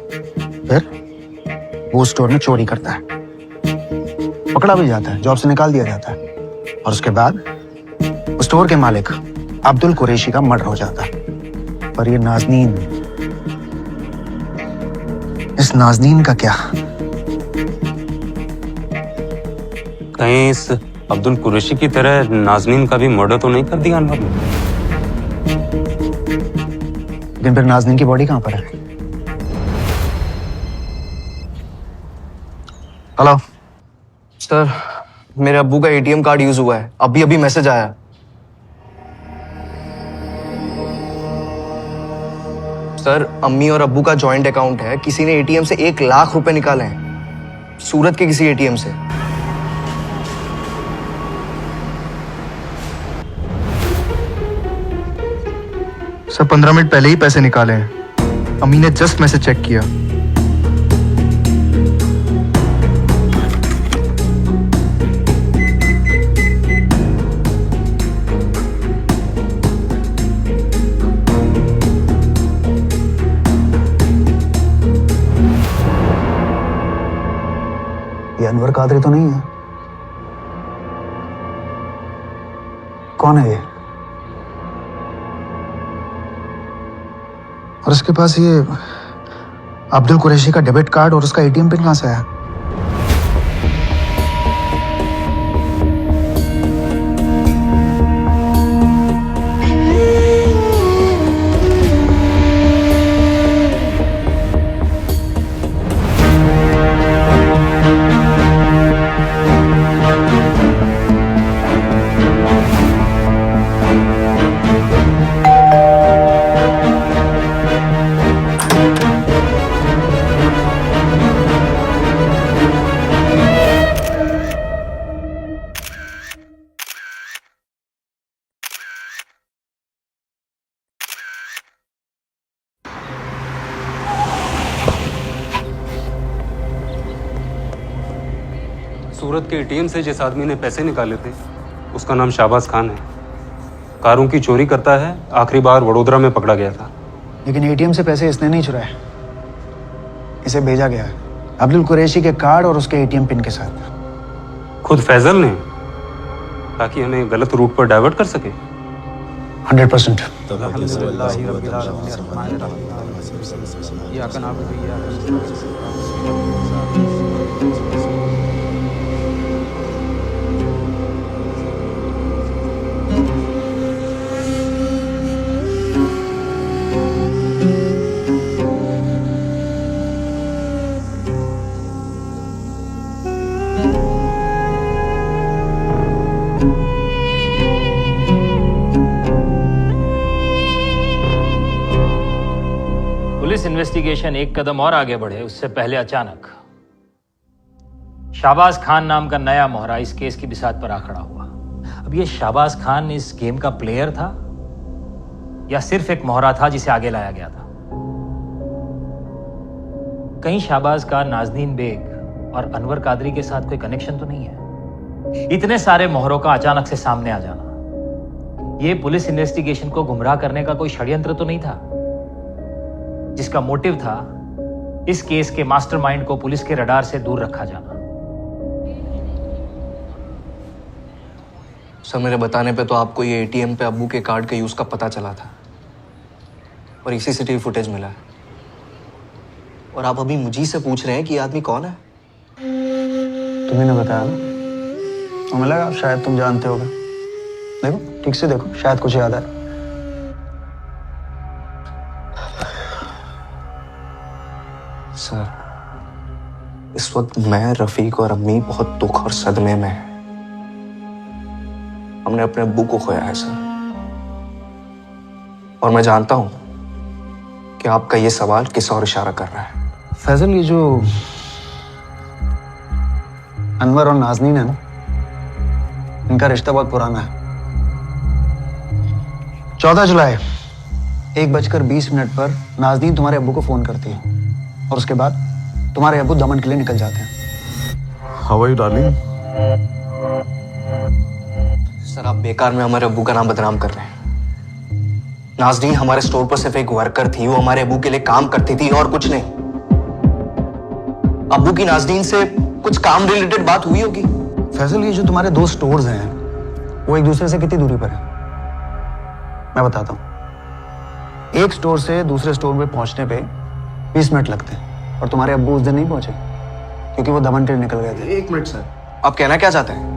फिर वो स्टोर में चोरी करता है, पकड़ा भी जाता है, जॉब से निकाल दिया जाता है। और उसके बाद स्टोर के मालिक अब्दुल कुरैशी का मर्डर हो जाता है। पर ये नाज़नीन, इस नाज़नीन का क्या? कहीं इस अब्दुल कुरैशी की तरह नाज़नीन का भी मर्डर तो नहीं कर दिया अनवर ने? लेकिन फिर नाज़नीन की बॉडी कहाँ पर है? हेलो सर, मेरे अब्बू का एटीएम कार्ड यूज हुआ है, अभी अभी मैसेज आया। सर, अम्मी और अब्बू का जॉइंट अकाउंट है। किसी ने एटीएम से 1 लाख रुपए निकाले हैं, सूरत के किसी एटीएम से। सर 15 मिनट पहले ही पैसे निकाले हैं। अम्मी ने जस्ट मैसेज चेक किया। ये अनवर कादरी तो नहीं है? कौन है ये? और उसके पास ये अब्दुल कुरैशी का डेबिट कार्ड और उसका एटीएम पिन कहां से आया? सूरत के एटीएम से जिस आदमी ने पैसे निकाले थे उसका नाम शाहबाज खान है। कारों की चोरी करता है, आखिरी बार वडोदरा में पकड़ा गया था। लेकिन एटीएम से पैसे इसने नहीं चुराए, इसे भेजा गया है अब्दुल कुरैशी के कार्ड और उसके एटीएम पिन के साथ। खुद फैजल ने, ताकि हमें गलत रूट पर डाइवर्ट कर सके। 100%। पुलिस इन्वेस्टिगेशन एक कदम और आगे बढ़े उससे पहले अचानक शाहबाज खान नाम का नया मोहरा इस केस की बिसात पर आ खड़ा हुआ। अब ये शाहबाज खान इस गेम का प्लेयर था या सिर्फ एक मोहरा था जिसे आगे लाया गया था? कहीं शाहबाज का नाजनीन बेग और अनवर कादरी के साथ कोई कनेक्शन तो नहीं है? इतने सारे मोहरों का अचानक से सामने आ जाना, ये पुलिस इन्वेस्टिगेशन को गुमराह करने का कोई षड्यंत्र तो नहीं था, जिसका मोटिव था इस केस के मास्टरमाइंड को पुलिस के रडार से दूर रखा जाना? सर, मेरे बताने पे तो आपको ये एटीएम पे अब्बू के कार्ड के यूज का पता चला था और इसी सीसीटीवी फुटेज मिला है। और आप अभी मुझी से पूछ रहे हैं कि ये आदमी कौन है? तुम्हें ने बताया ना, तो मुझे लगा शायद तुम जानते होगे। देखो ठीक से देखो, शायद कुछ याद आए। सर, इस वक्त मैं, रफीक और अम्मी बहुत दुख और सदमे में हैं। हमने अपने अब्बू को खोया है सर, और मैं जानता हूं कि आपका ये सवाल किस और इशारा कर रहा है। फैजल, ये जो अनवर और नाजनीन है ना, इनका रिश्ता बहुत पुराना है। 14 जुलाई 1:20 पर नाजनीन तुम्हारे अब्बू को फोन करती है और उसके बाद तुम्हारे अब्बू दमन के लिए निकल जाते हैं। How are you darling? Sir, आप बेकार में हमारे अब्बू का नाम बदनाम कर रहे हैं। नाजनीन हमारे स्टोर पर सिर्फ एक वर्कर थी, वो हमारे अब्बू के लिए काम करती थी और कुछ नहीं। अब्बू की नाजनीन से कुछ काम रिलेटेड बात हुई होगी। फैजल, ये जो तुम्हारे 2 स्टोर्स हैं वो एक दूसरे से कितनी दूरी पर है? मैं बताता हूँ। एक स्टोर से दूसरे स्टोर में पहुंचने पे 20 मिनट लगते हैं और तुम्हारे अब्बू उस दिन नहीं पहुंचे क्योंकि वो दमन के लिए निकल गए थे। 1 मिनट सर, आप कहना क्या चाहते हैं?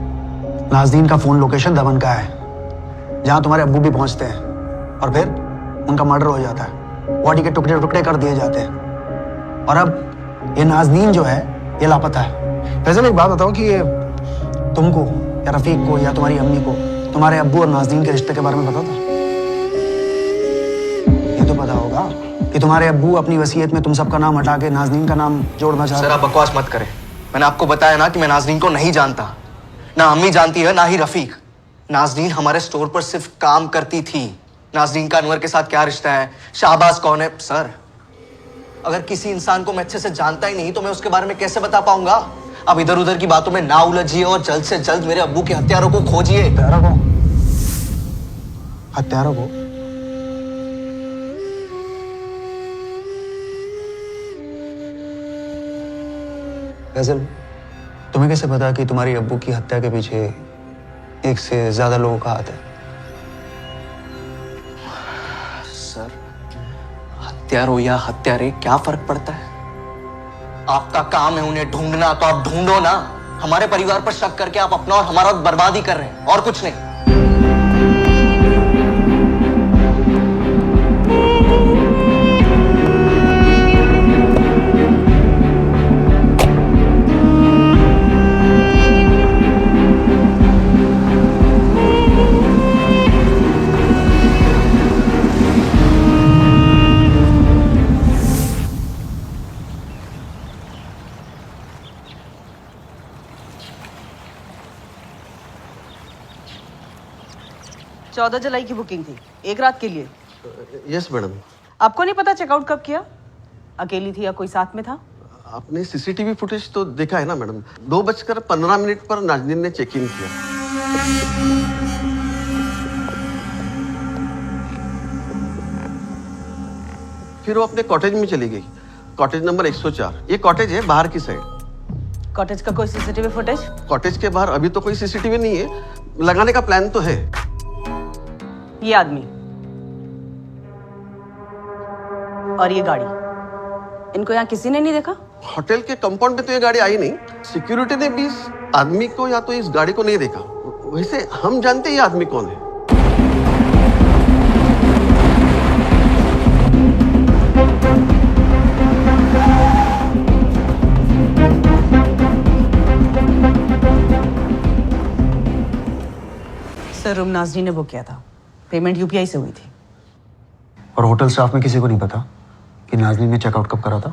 नाजनीन का फोन लोकेशन दमन का है, जहां तुम्हारे अब्बू भी पहुंचते हैं और फिर उनका मर्डर हो जाता है, बॉडी के टुकड़े टुकड़े कर दिए जाते हैं और अब ये नाजनीन जो है ये लापता है। फैजल, एक बात बताओ कि ये तुमको या रफीक को या तुम्हारी अम्मी को तुम्हारे अब्बू और नाजनीन के रिश्ते के बारे में पता था? ये तो पता होगा कि कि तुम्हारे अब्बू अपनी वसीयत में तुम सबका नाम हटा के नाजनीन का नाम जोड़ना चाह सर रहे आप बकवास मत करें। मैंने आपको बताया ना कि मैं नाजनीन को नहीं जानता। ना अम्मी जानती है ना ही रफीक। नाजनीन हमारे स्टोर पर सिर्फ काम करती थी। नाजनीन का अनवर के साथ क्या रिश्ता है, शाहबाज कौन है? सर अगर किसी इंसान को मैं अच्छे से जानता ही नहीं तो मैं उसके बारे में कैसे बता पाऊंगा? अब इधर उधर की बातों में ना उलझिए और जल्द से जल्द मेरे अब्बू के हत्यारों को खोजिए। हत्यारों को? फैजल, तुम्हें कैसे पता कि तुम्हारी अब्बू की हत्या के पीछे एक से ज्यादा लोगों का हाथ है? सर हत्यारों या हत्यारे क्या फर्क पड़ता है? आपका काम है उन्हें ढूंढना, तो आप ढूंढो ना। हमारे परिवार पर शक करके आप अपना और हमारा बर्बादी कर रहे हैं और कुछ नहीं। चौदह जुलाई की बुकिंग थी, एक रात के लिए। Yes madam. आपको नहीं पता चेकआउट कब किया? अकेली थी या कोई साथ में था? आपने सीसीटीवी फुटेज तो देखा है ना मैडम। 2:15 पर नाजनीन ने चेक इन किया। फिर वो अपने कॉटेज में चली गई, कॉटेज नंबर 104। ये कॉटेज है बाहर की साइड। कॉटेज का कोई सीसीटीवी फुटेज? कॉटेज के बाहर अभी तो कोई सीसीटीवी नहीं है, लगाने का प्लान तो है। ये आदमी और ये गाड़ी, इनको यहाँ किसी ने नहीं देखा? होटल के कंपाउंड में तो ये गाड़ी आई नहीं। सिक्योरिटी ने भी इस आदमी को या तो इस गाड़ी को नहीं देखा। वैसे हम जानते हैं ये आदमी कौन है। सर रूम नाजनीन ने बुक किया था, पेमेंट यूपीआई से हुई थी। और होटल स्टाफ में किसी को नहीं पता कि नाजनीन ने चेकआउट कब करा था?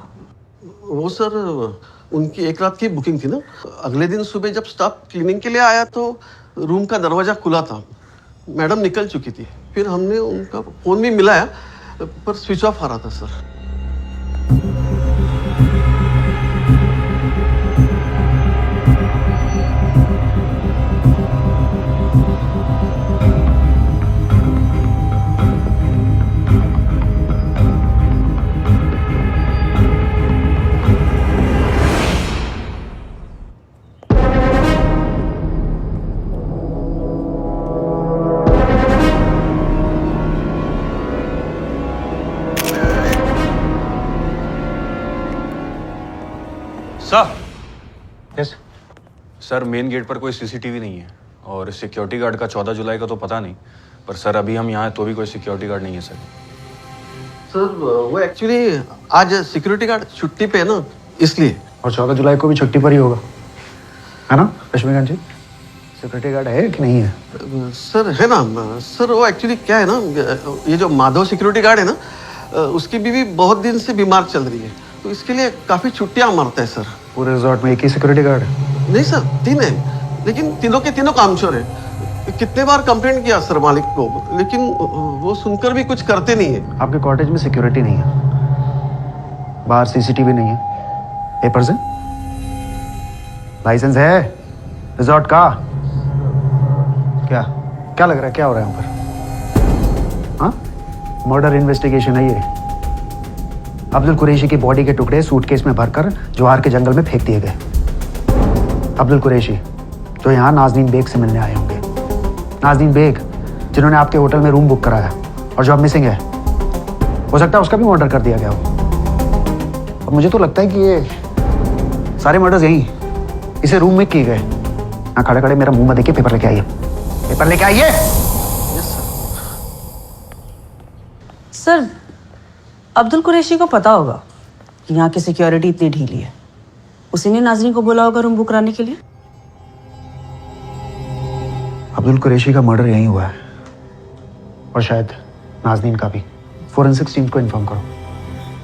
वो सर उनकी एक रात की बुकिंग थी ना। अगले दिन सुबह जब स्टाफ क्लीनिंग के लिए आया तो रूम का दरवाजा खुला था, मैडम निकल चुकी थी। फिर हमने उनका फोन भी मिलाया पर स्विच ऑफ आ रहा था sir. Yes sir main gate पर कोई सीसीटीवी नहीं है और सिक्योरिटी गार्ड का 14 जुलाई का तो पता नहीं, पर सर अभी हम यहाँ हैं तो भी कोई सिक्योरिटी गार्ड नहीं है सर। सर वो एक्चुअली आज सिक्योरिटी गार्ड छुट्टी पे है ना, इसलिए। और 14 जुलाई को भी छुट्टी पर ही होगा, है ना लक्ष्मीकांत जी? सिक्योरिटी गार्ड है कि नहीं है? सर है ना सर। वो एक्चुअली क्या है ना, ये जो माधव सिक्योरिटी गार्ड है ना, उसकी बीवी बहुत दिन से बीमार चल रही है, तो इसके लिए काफी छुट्टियां मारता है सर। पूरे रिजॉर्ट में एक ही सिक्योरिटी गार्ड है? नहीं सर, 3 है, लेकिन तीनों के तीनों कामचोर है। कितने बार कंप्लेंट किया सर मालिक को, लेकिन वो सुनकर भी कुछ करते नहीं है। आपके कॉटेज में सिक्योरिटी नहीं है, बाहर सीसीटीवी नहीं है, पेपर्स हैं, लाइसेंस है रिजॉर्ट का? क्या क्या लग रहा है, क्या हो रहा है यहाँ पर? हाँ, मर्डर इन्वेस्टिगेशन है ये। अब्दुल कुरैशी की बॉडी के टुकड़े सूटकेस में भरकर जवार के जंगल में फेंक दिए गए। अब्दुल कुरैशी जो यहाँ नाजनीन बेग से मिलने आए होंगे, नाजनीन बेग जिन्होंने आपके होटल में रूम बुक कराया और जो अब मिसिंग है, हो सकता है उसका भी मर्डर कर दिया गया हो। और मुझे तो लगता है कि ये सारे मर्डर्स यहीं इसे रूम में किए गए। ना खड़े खड़े मेरा मुंह में देखिए, पेपर लेके आइए, पेपर लेके आइए। सर अब्दुल कुरैशी को पता होगा कि यहाँ की सिक्योरिटी इतनी ढीली है, उसी ने नाजनीन को बोला होगा रूम बुक कराने के लिए। अब्दुल कुरैशी का मर्डर यहीं हुआ है और शायद नाजनीन का भी। फोरेंसिक्स टीम को इन्फॉर्म करो।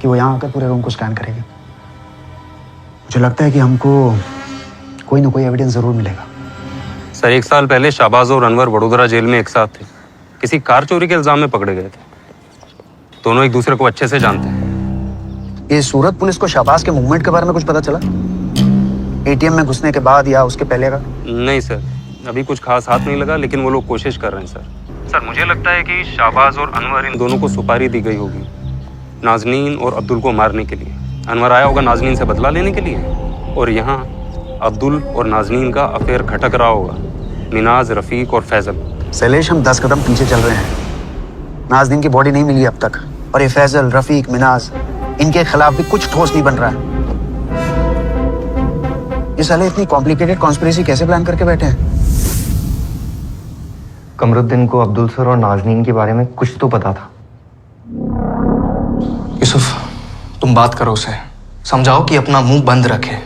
कि वो यहाँ आकर पूरे रूम को स्कैन करेगी। मुझे लगता है कि हमको कोई ना कोई एविडेंस जरूर मिलेगा। सर 1 साल पहले शाहबाज और अनवर वडोदरा जेल में एक साथ थे, किसी कार चोरी के इल्जाम में पकड़े गए थे। दोनों एक दूसरे को अच्छे से जानते हैं। ये सूरत पुलिस को शाहबाज के मूवमेंट के बारे में कुछ पता चला? एटीएम में घुसने के बाद या उसके पहले का? नहीं सर, अभी कुछ खास हाथ नहीं लगा, लेकिन वो लोग कोशिश कर रहे हैं सर। मुझे लगता है कि शाहबाज और अनवर इन दोनों को सुपारी दी गई होगी नाजनीन और अब्दुल को मारने के लिए। अनवर आया होगा नाजनीन से बदला लेने के लिए, और यहाँ अब्दुल और नाजनीन का अफेयर खटक रहा होगा मिनाज, रफीक और फैजल। शैलेश, हम 10 कदम पीछे चल रहे हैं। नाजनीन की बॉडी नहीं मिली अब तक, और ये फैजल, रफीक, मिनाज, इनके खिलाफ भी कुछ ठोस नहीं बन रहा है। ये साले इतनी कॉम्प्लिकेटेड कॉन्स्पिरेसी कैसे प्लान करके बैठे हैं? कमरुद्दीन को अब्दुल सर और नाजनीन के बारे में कुछ तो पता था। यूसुफ, तुम बात करो उसे, समझाओ कि अपना मुंह बंद रखे।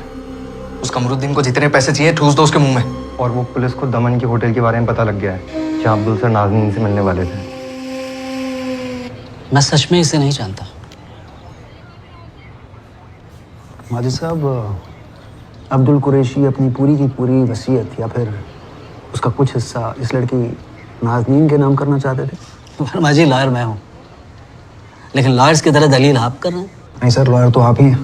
उस कमरुद्दीन को जितने पैसे चाहिए ठूस दो उसके मुंह में। और वो पुलिस को दमन के होटल के बारे में पता लग गया है जहाँ अब्दुल सर नाजनीन से मिलने वाले थे। मैं सच में इसे नहीं जानता। माजिद साहब, अब्दुल कुरैशी अपनी पूरी की पूरी वसीयत या फिर उसका कुछ हिस्सा इस लड़की नाजनीन के नाम करना चाहते थे? वर्मा जी, लॉयर मैं हूँ, लेकिन लॉयर्स की तरह दलील आप कर रहे हैं। नहीं सर, लॉयर तो आप ही हैं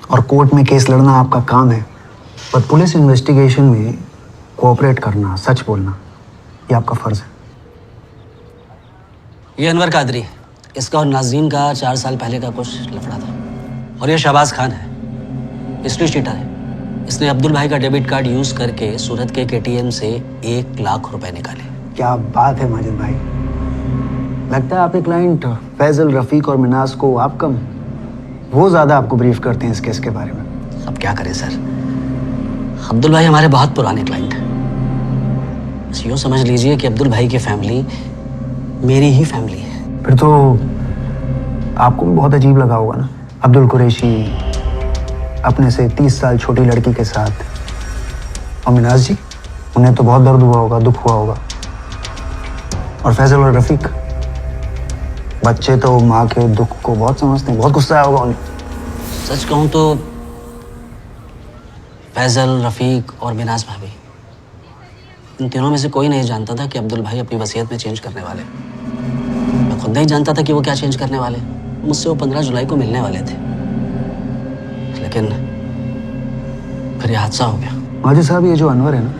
और कोर्ट में केस लड़ना आपका काम है, पर पुलिस इन्वेस्टिगेशन में कोऑपरेट करना, सच बोलना, ये आपका फर्ज है। ये अनवर कादरी, इसका और नाजरीन का 4 साल पहले का कुछ लफड़ा था। और ये शहबाज खान है, हिस्ट्री शीटर है। इसने अब्दुल भाई का डेबिट कार्ड यूज करके सूरत के एटीएम से 1 लाख रुपए निकाले। क्या बात है माजिद भाई, लगता है आपके क्लाइंट फैजल, रफीक और मिनाज को आप कम, वो ज्यादा आपको ब्रीफ करते हैं इस केस के बारे में। अब क्या करें सर, अब्दुल भाई हमारे बहुत पुराने क्लाइंट हैं। बस यूँ समझ लीजिए कि अब्दुल भाई की फैमिली मेरी ही फैमिली है। फिर तो आपको भी बहुत अजीब लगा होगा ना, अब्दुल कुरैशी अपने से 30 साल छोटी लड़की के साथ, और मिनाज जी, उन्हें तो बहुत दर्द हुआ होगा, दुख हुआ होगा। और फैजल और रफीक, बच्चे तो माँ के दुख को बहुत समझते हैं, बहुत गुस्सा आया होगा उन्हें। सच कहूँ तो फैजल, रफीक और मिनाज भाभी, इन तीनों में से कोई नहीं जानता था कि अब्दुल भाई अपनी वसीयत में चेंज करने वाले। मैं खुद नहीं जानता था कि वो क्या चेंज करने वाले। मुझसे वो 15 जुलाई को मिलने वाले थे, लेकिन फिर ये हादसा हो गया। माजिद साहब, ये जो अनवर है ना,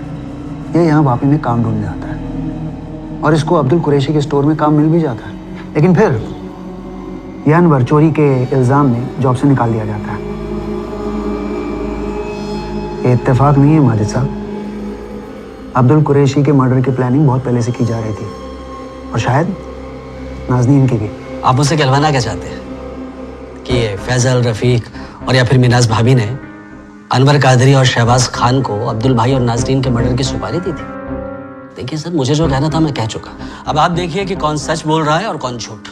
ये यहाँ वापी में काम ढूंढने आता है और इसको अब्दुल कुरैशी के स्टोर में काम मिल भी जाता है, लेकिन फिर यह अनवर चोरी के इल्जाम में जॉब से निकाल दिया जाता है। ये इत्तेफाक नहीं है माजिद साहब, अब्दुल कुरैशी के मर्डर की प्लानिंग बहुत पहले से की जा रही थी, और शायद नाजनीन की भी। आप मुझसे कहलवाना क्या चाहते हैं कि ये फैजल, रफीक और या फिर मिनाज भाभी ने अनवर कादरी और शहबाज खान को अब्दुल भाई और नाजरीन के मर्डर की सुपारी दी थी? देखिए सर, मुझे जो कहना था मैं कह चुका। अब आप देखिए कि कौन सच बोल रहा है और कौन झूठ।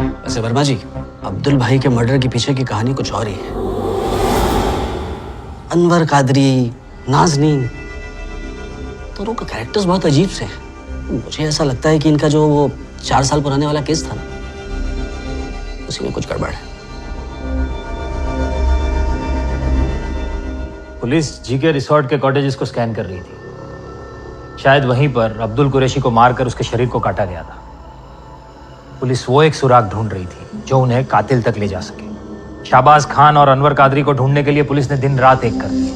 वैसे वर्मा जी, अब्दुल भाई के मर्डर के पीछे की कहानी कुछ और ही है। अनवर कादरी, नाजनीन, दोनों का कैरेक्टर्स बहुत अजीब से हैं। मुझे ऐसा लगता है कि इनका जो वो 4 साल पुराने वाला केस था ना, उसी में कुछ गड़बड़ है। पुलिस जीके रिसोर्ट के कॉटेजेस को स्कैन कर रही थी। शायद वहीं पर अब्दुल कुरैशी को मारकर उसके शरीर को काटा गया था। पुलिस वो एक सुराग ढूंढ रही थी जो उन्हें कातिल तक ले जा सके। शाहबाज खान और अनवर कादरी को ढूंढने के लिए पुलिस ने दिन रात एक कर दी,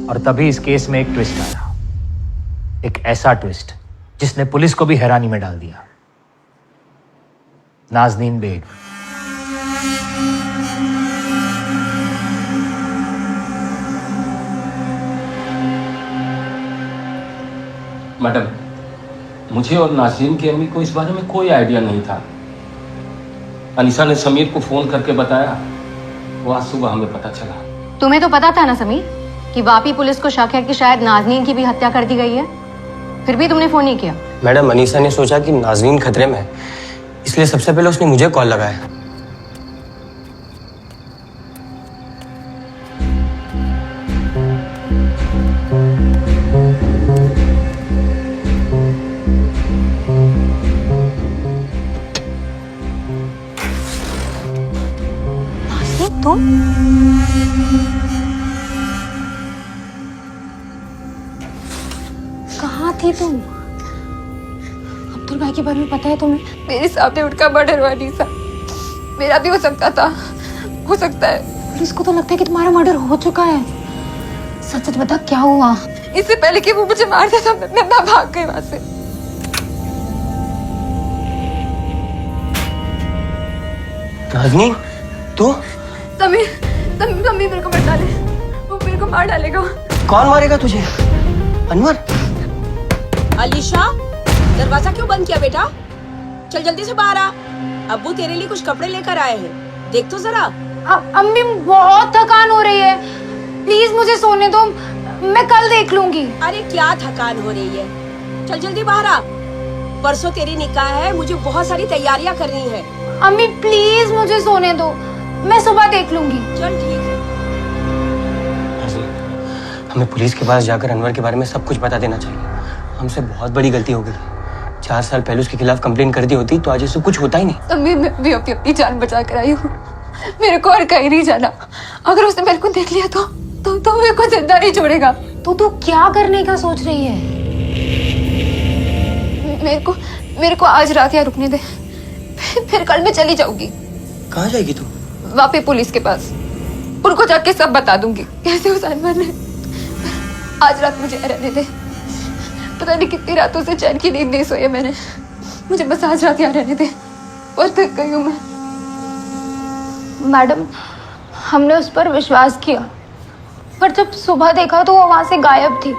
और तभी इस केस में एक ट्विस्ट आया, एक ऐसा ट्विस्ट जिसने पुलिस को भी हैरानी में डाल दिया। नाजनीन बेग। मैडम, मुझे और नाज़रीन की अम्मी को इस बारे में कोई आइडिया नहीं था। अनीसा ने समीर को फोन करके बताया, वो आज सुबह हमें पता चला। तुम्हें तो पता था ना समीर कि वापी पुलिस को शक है कि शायद नाजनीन की भी हत्या कर दी गई है, फिर भी तुमने फोन नहीं किया। मैडम, अनीसा ने सोचा कि नाजरीन खतरे में है, इसलिए सबसे पहले उसने मुझे कॉल लगाया। तुम? कहाँ थी तुम? अब्दुल भाई के बारे में पता है तुम्हें? मेरे सामने उठकर मर्डर हुआ निशा। मेरा भी हो सकता था, हो सकता है। पुलिस को तो लगता है कि तुम्हारा मर्डर हो चुका है। सच सच बता क्या हुआ? इससे पहले कि वो मुझे मार देता मैं भाग गई वहां से। नाज़नीन, तू? तमीर मेरे को मत डाले, वो मेरे को मार डालेगा। कौन मारेगा तुझे? अनवर? अलीशा, दरवाजा क्यों बंद किया बेटा? चल जल्दी से बाहर आ। अब्बू तेरे लिए कुछ कपड़े लेकर आए हैं, देख तो जरा। अम्मी बहुत थकान हो रही है, प्लीज मुझे सोने दो, मैं कल देख लूंगी। अरे क्या थकान हो रही है, चल जल्दी बाहर आ। परसों तेरी निकाह है, मुझे बहुत सारी तैयारियां करनी है। अम्मी प्लीज मुझे सोने दो, मैं सुबह देख लूंगी। चल ठीक है। हमें पुलिस के पास जाकर अनवर के बारे में सब कुछ बता देना चाहिए। हमसे बहुत बड़ी गलती हो गई। 4 साल पहले उसके खिलाफ कंप्लेन कर दी होती तो आज ऐसा कुछ होता ही नहीं। तमीर, मैं भी अपनी जान बचा कर आई हूँ, मेरे को और कहीं नहीं जाना। अगर उसने मेरे को देख लिया तो मेरे को जिंदा नहीं छोड़ेगा। तो तू क्या करने का सोच रही है? मेरे को आज रात यहाँ रुकने दे, फिर कल मैं चली जाऊंगी। कहाँ जाएगी तू? वापस पुलिस के पास, उनको जाके सब बता दूंगी कैसे उस अनवर ने। आज रात मुझे रहने दे, पता नहीं कितनी रातों से चैन की नींद नहीं सोई है मैंने। मुझे बस आज रात यहाँ रहने दे, और थक गई हूँ मैं। मैडम, हमने उस पर विश्वास किया, पर जब सुबह देखा तो वो वहां से गायब थी।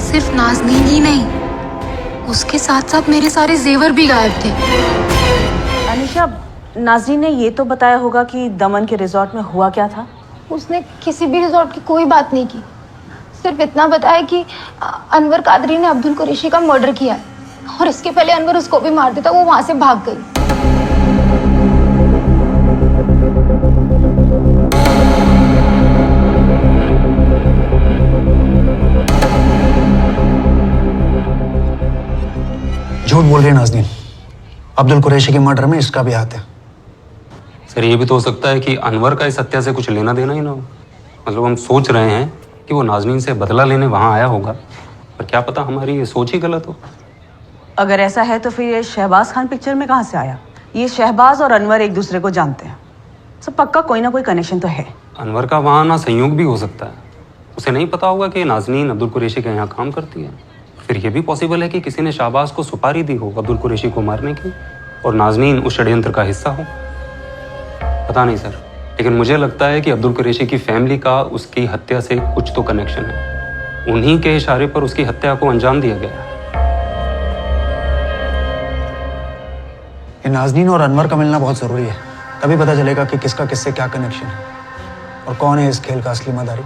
सिर्फ नाज़नीन ही नहीं, उसके साथ साथ मेरे सारे जेवर भी गायब थे। अनीशा, नाज़नीन ने ये तो बताया होगा कि दमन के रिजॉर्ट में हुआ क्या था? उसने किसी भी रिजॉर्ट की कोई बात नहीं की, सिर्फ इतना बताया कि अनवर कादरी ने अब्दुल कुरैशी का मर्डर किया है, और इसके पहले अनवर उसको भी मार देता, वो वहां से भाग गई। झूठ बोल रही है नाज़नीन, अब्दुल कुरैशी के मर्डर में इसका भी हाथ है। सर ये भी तो हो सकता है कि अनवर का इस हत्या से कुछ लेना देना ही ना हो। मतलब हम सोच रहे हैं कि वो नाज़नीन से बदला लेने वहां आया होगा, पर क्या पता हमारी ये सोच ही गलत हो। अगर ऐसा है तो फिर ये शहबाज खान पिक्चर में कहाँ से आया? ये शहबाज और अनवर एक दूसरे को जानते हैं, सब पक्का कोई ना कोई कनेक्शन तो है। अनवर का वहाँ ना संयोग भी हो सकता है, उसे नहीं पता होगा कि नाज़नीन अब्दुल कुरैशी के यहाँ काम करती है। फिर ये भी पॉसिबल है कि किसी ने शाहबाज को सुपारी दी हो अब्दुल कुरैशी को मारने की, और नाज़नीन उस षड्यंत्र का हिस्सा हो। पता नहीं सर, लेकिन मुझे लगता है कि अब्दुल कुरैशी की फैमिली का उसकी हत्या से कुछ तो कनेक्शन है। उन्हीं के इशारे पर उसकी हत्या को अंजाम दिया गया। ये नाज़नीन और अनवर का मिलना बहुत जरूरी है, तभी पता चलेगा कि किसका किससे क्या कनेक्शन है और कौन है इस खेल का असली मदारी।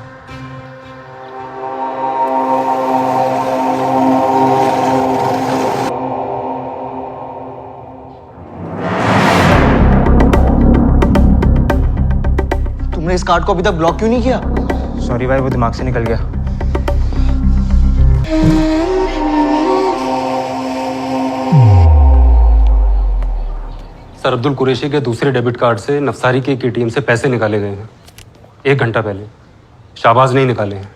तुमने इस कार्ड को अभी तक ब्लॉक क्यों नहीं किया? सॉरी भाई, वो दिमाग से निकल गया। सर अब्दुल कुरैशी के दूसरे डेबिट कार्ड से नफसारी के एटीएम से पैसे निकाले गए हैं 1 घंटा पहले। शाहबाज नहीं निकाले हैं।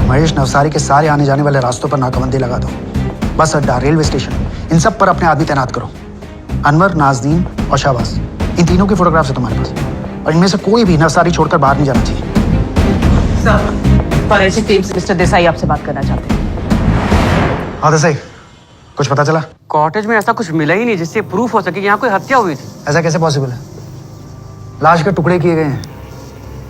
महेश, नवसारी के सारे आने जाने वाले रास्तों पर नाकाबंदी लगा दो। बस अड्डा, रेलवे स्टेशन, इन सब पर अपने आदमी तैनात करो। अनवर, नाज़नीन और शाहबाज, इन तीनों की फोटोग्राफ्स है तुम्हारे पास, और इनमें से कोई भी नवसारी छोड़कर बाहर नहीं जाना चाहिए। फॉरेंसिक टीम से मिस्टर देसाई आपसे बात करना चाहते हैं। हाँ देसाई, कुछ पता चला? कॉटेज में ऐसा कुछ मिला ही नहीं जिससे प्रूफ हो सके कि यहाँ कोई हत्या हुई थी। ऐसा कैसे पॉसिबल है? लाश के टुकड़े किए गए हैं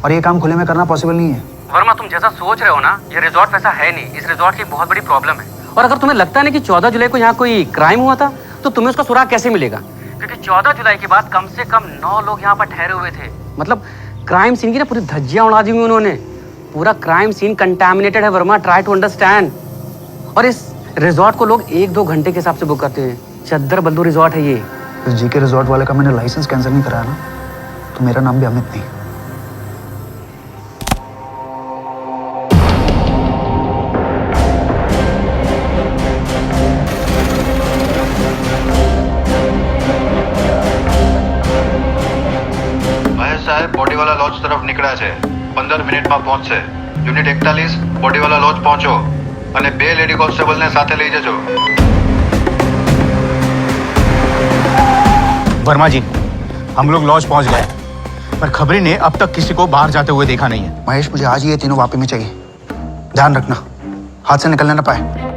और ये काम खुले में करना पॉसिबल नहीं है। वर्मा, तुम जैसा सोच रहे हो ना, ये रिजॉर्ट वैसा है नहीं। इस रिजॉर्ट की बहुत बड़ी प्रॉब्लम है, और अगर तुम्हें लगता है ना कि 14 जुलाई को यहाँ कोई क्राइम हुआ था, तो तुम्हें उसका सुराग कैसे मिलेगा? क्योंकि 14 जुलाई के बाद कम से कम 9 लोग यहाँ पर ठहरे हुए थे। मतलब क्राइम सीन की ना पूरी धज्जियां उड़ा दी हुई उन्होंने। पूरा क्राइम सीन कंटामिनेटेड है वर्मा, ट्राई टू अंडरस्टैंड। और इस रिजॉर्ट को लोग 1-2 घंटे के हिसाब से बुक करते हैं। चद्दर बंधु रिजॉर्ट है ये। इस जीके रिजॉर्ट वाले का मैंने लाइसेंस कैंसिल नहीं कराया ना, तो मेरा नाम भी अमित नहीं। સાહેબ બોડીવાલા લોજ તરફ નીકળ્યા છે, 15 મિનિટમાં પહોંચશે। યુનિટ 41 બોડીવાલા લોજ પહોંચો અને 2 લેડી કોન્સ્ટેબલને સાથે લઈ જજો। वर्मा जी, हम लोग लॉज पहुंच गए, पर खबरी ने अब तक किसी को बाहर जाते हुए देखा नहीं है। महेश, मुझे आज ही ये तीनों वापी में चाहिए। ध्यान रखना हाथ से निकलने ना पाए।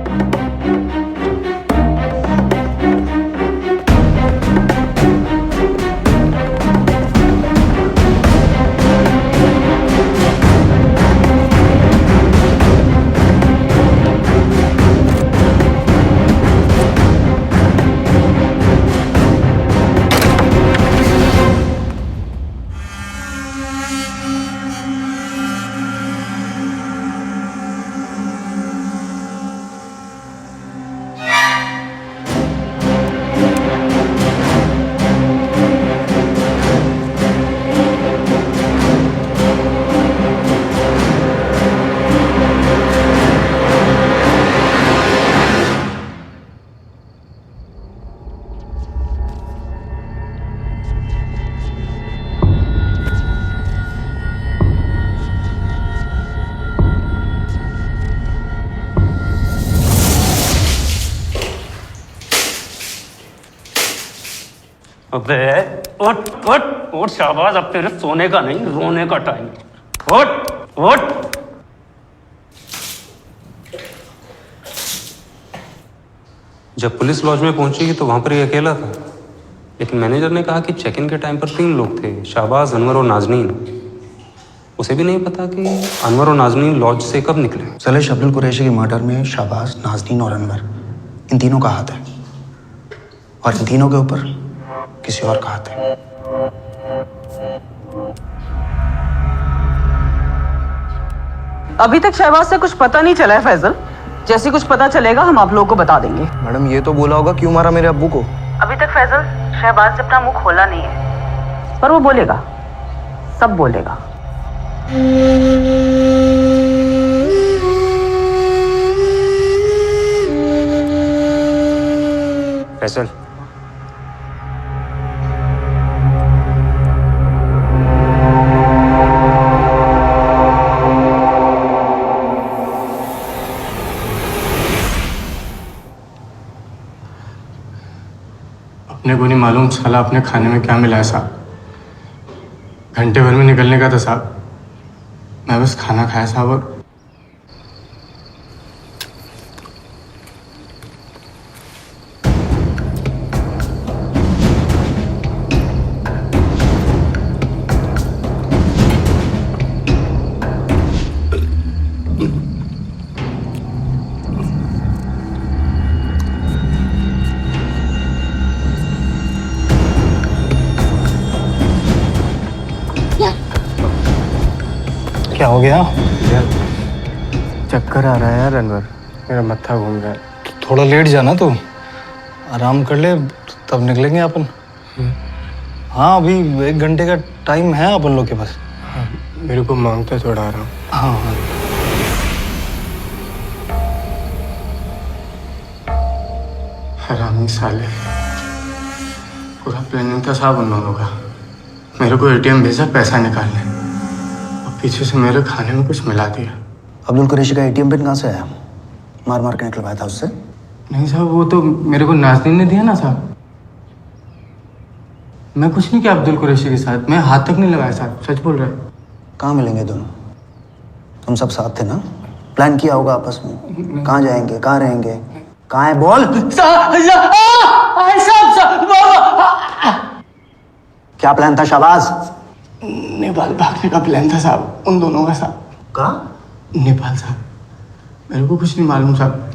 अबे उठ उठ उठ, शाबाश, अब तेरे सोने का नहीं रोने का टाइम। उठ उठ। जब पुलिस लॉज में पहुंची तो वहां पर ये अकेला था, लेकिन मैनेजर ने कहा कि चेक इन के टाइम पर 3 लोग थे, शाहबाज, अनवर और नाजनीन। उसे भी नहीं पता कि अनवर और नाजनीन लॉज से कब निकले। सलेश, अब्दुल कुरैशी के मर्डर में शाहबाज, नाजनीन और अनवर, इन तीनों का हाथ है, और इन तीनों के ऊपर किसी और का हाथ है। अभी तक शहबाज से कुछ पता नहीं चला है फैजल। जैसे कुछ पता चलेगा हम आप लोगों को बता देंगे। मैडम, ये तो बोला होगा क्यों मारा मेरे अब्बू को। अभी तक फैजल शहबाज से अपना मुंह खोला नहीं है, पर वो बोलेगा, सब बोलेगा। फैसल, अपने को नहीं मालूम साला अपने खाने में क्या मिला है साहब। घंटे भर में निकलने का था साहब, मैं बस खाना खाया साहब। और क्या हो गया? चक्कर आ रहा है यार अनवर। मेरा मत्था घूम रहा है। थोड़ा लेट जाना, तो आराम कर ले, तब निकलेंगे अपन। हाँ, अभी 1 घंटे का टाइम है अपन लोग के पास। मेरे को मांगता थोड़ा आराम। हाँ हाँ। हरामी साले, पूरा प्लानिंग था साहब उन लोगों का। मेरे को एटीएम भेजा पैसा निकालने, और पीछे से मेरे खाने में कुछ मिला दिया। अब्दुल कुरैशी का एटीएम पिन कहाँ से आया? मार मार के निकलवाया था उससे? नहीं साहब, वो तो मेरे को नाज़नीन ने दिया ना साहब। मैं कुछ नहीं किया अब्दुल कुरैशी के साथ, मैं हाथ तक नहीं लगाया साहब, सच बोल रहा है। कहाँ मिलेंगे दोनों? तुम सब साथ थे ना? प्लान किया होगा आपस में। कहाँ जाएंगे, कहाँ रहेंगे, कहाँ है बोल? क्या प्लान था शाहबाज? नेपाल भागने का प्लान था साहब, उन दोनों का साहब। कहाँ? नेपाल साहब। मेरे को कुछ नहीं मालूम साहब,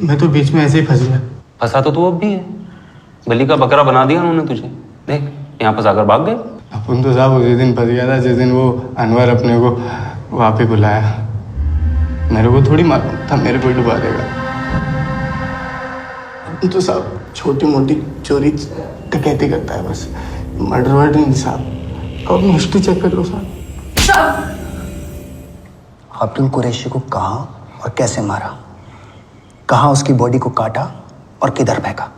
मैं तो बीच में ऐसे ही फंस गया। फंसा तो तू अब भी है, गली का बकरा बना दिया उन्होंने तुझे। देख, यहाँ फंसा कर भाग गए। अपन तो साहब उसी दिन फंस गया था जिस दिन वो अनवर अपने को वहाँ पे बुलाया। मेरे को थोड़ी मालूम था मेरे को डुबा देगा। तो साहब छोटी मोटी चोरी डकैती करता है बस, मर्डर वर्डर नहीं साहब। अब हिस्ट्री चेक कर लो साहब। अब्दुल कुरैशी को कहाँ और कैसे मारा, कहाँ उसकी बॉडी को काटा और किधर फेंका,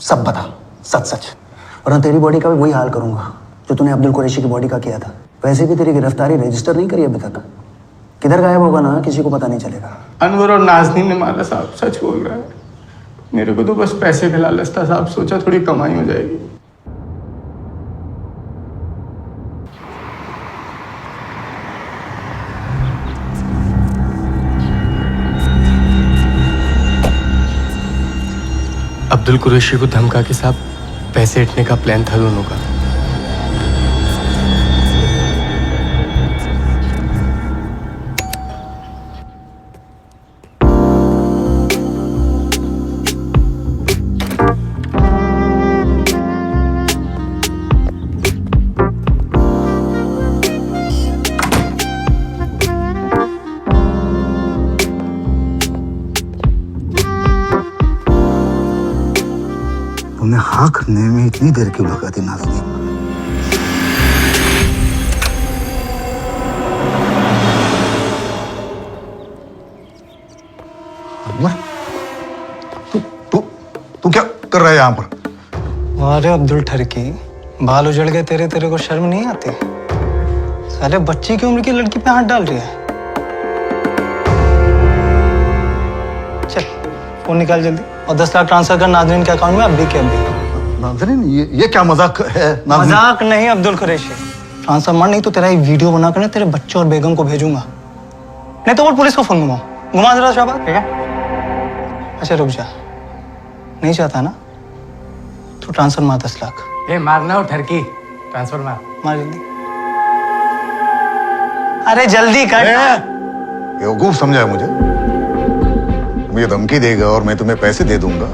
सब बता, सच सच। वरना तेरी बॉडी का भी वही हाल करूंगा जो तूने अब्दुल कुरैशी की बॉडी का किया था। वैसे भी तेरी गिरफ्तारी रजिस्टर नहीं करी अभी तक। किधर गायब होगा ना, किसी को पता नहीं चलेगा। अनवर और नाज़नीन ने मारा साहब, सच बोल रहा है। मेरे को तो बस पैसे का लालच था साहब, सोचा थोड़ी कमाई हो जाएगी। अब्दुल कुरैशी को धमका के साहब पैसे हटने का प्लान था दोनों का। तुम्हें हाँ करने में इतनी देर क्यों लगा थी नाज़नीन? तू क्या कर रहा है यहाँ पर? अरे अब्दुल ठरकी, बाल उजड़ गए तेरे, तेरे को शर्म नहीं आती? साले बच्ची की उम्र की लड़की पे हाथ डाल रही है। चल फोन निकाल जल्दी और 10 लाख ट्रांसफर कर नाज़रीन के अकाउंट में अभी के अभी। नाज़रीन ये क्या मजाक है? मजाक नहीं अब्दुल कुरैशी, ट्रांसफर मार, नहीं तो तेरा एक वीडियो बना कर तेरे बच्चे और बेगम को भेजूंगा। नहीं तो और पुलिस को फोन घुमा जरा शाबाश, ठीक है? अच्छा रुक जा, नहीं चाहता ना तो ट्रांसफर मार 10 लाख। ए मारना हो ठरकी, ट्रांसफर मार जल्दी। अरे जल्दी कर। बेवकूफ समझा है मुझे धमकी देगा और मैं तुम्हें पैसे दे दूंगा।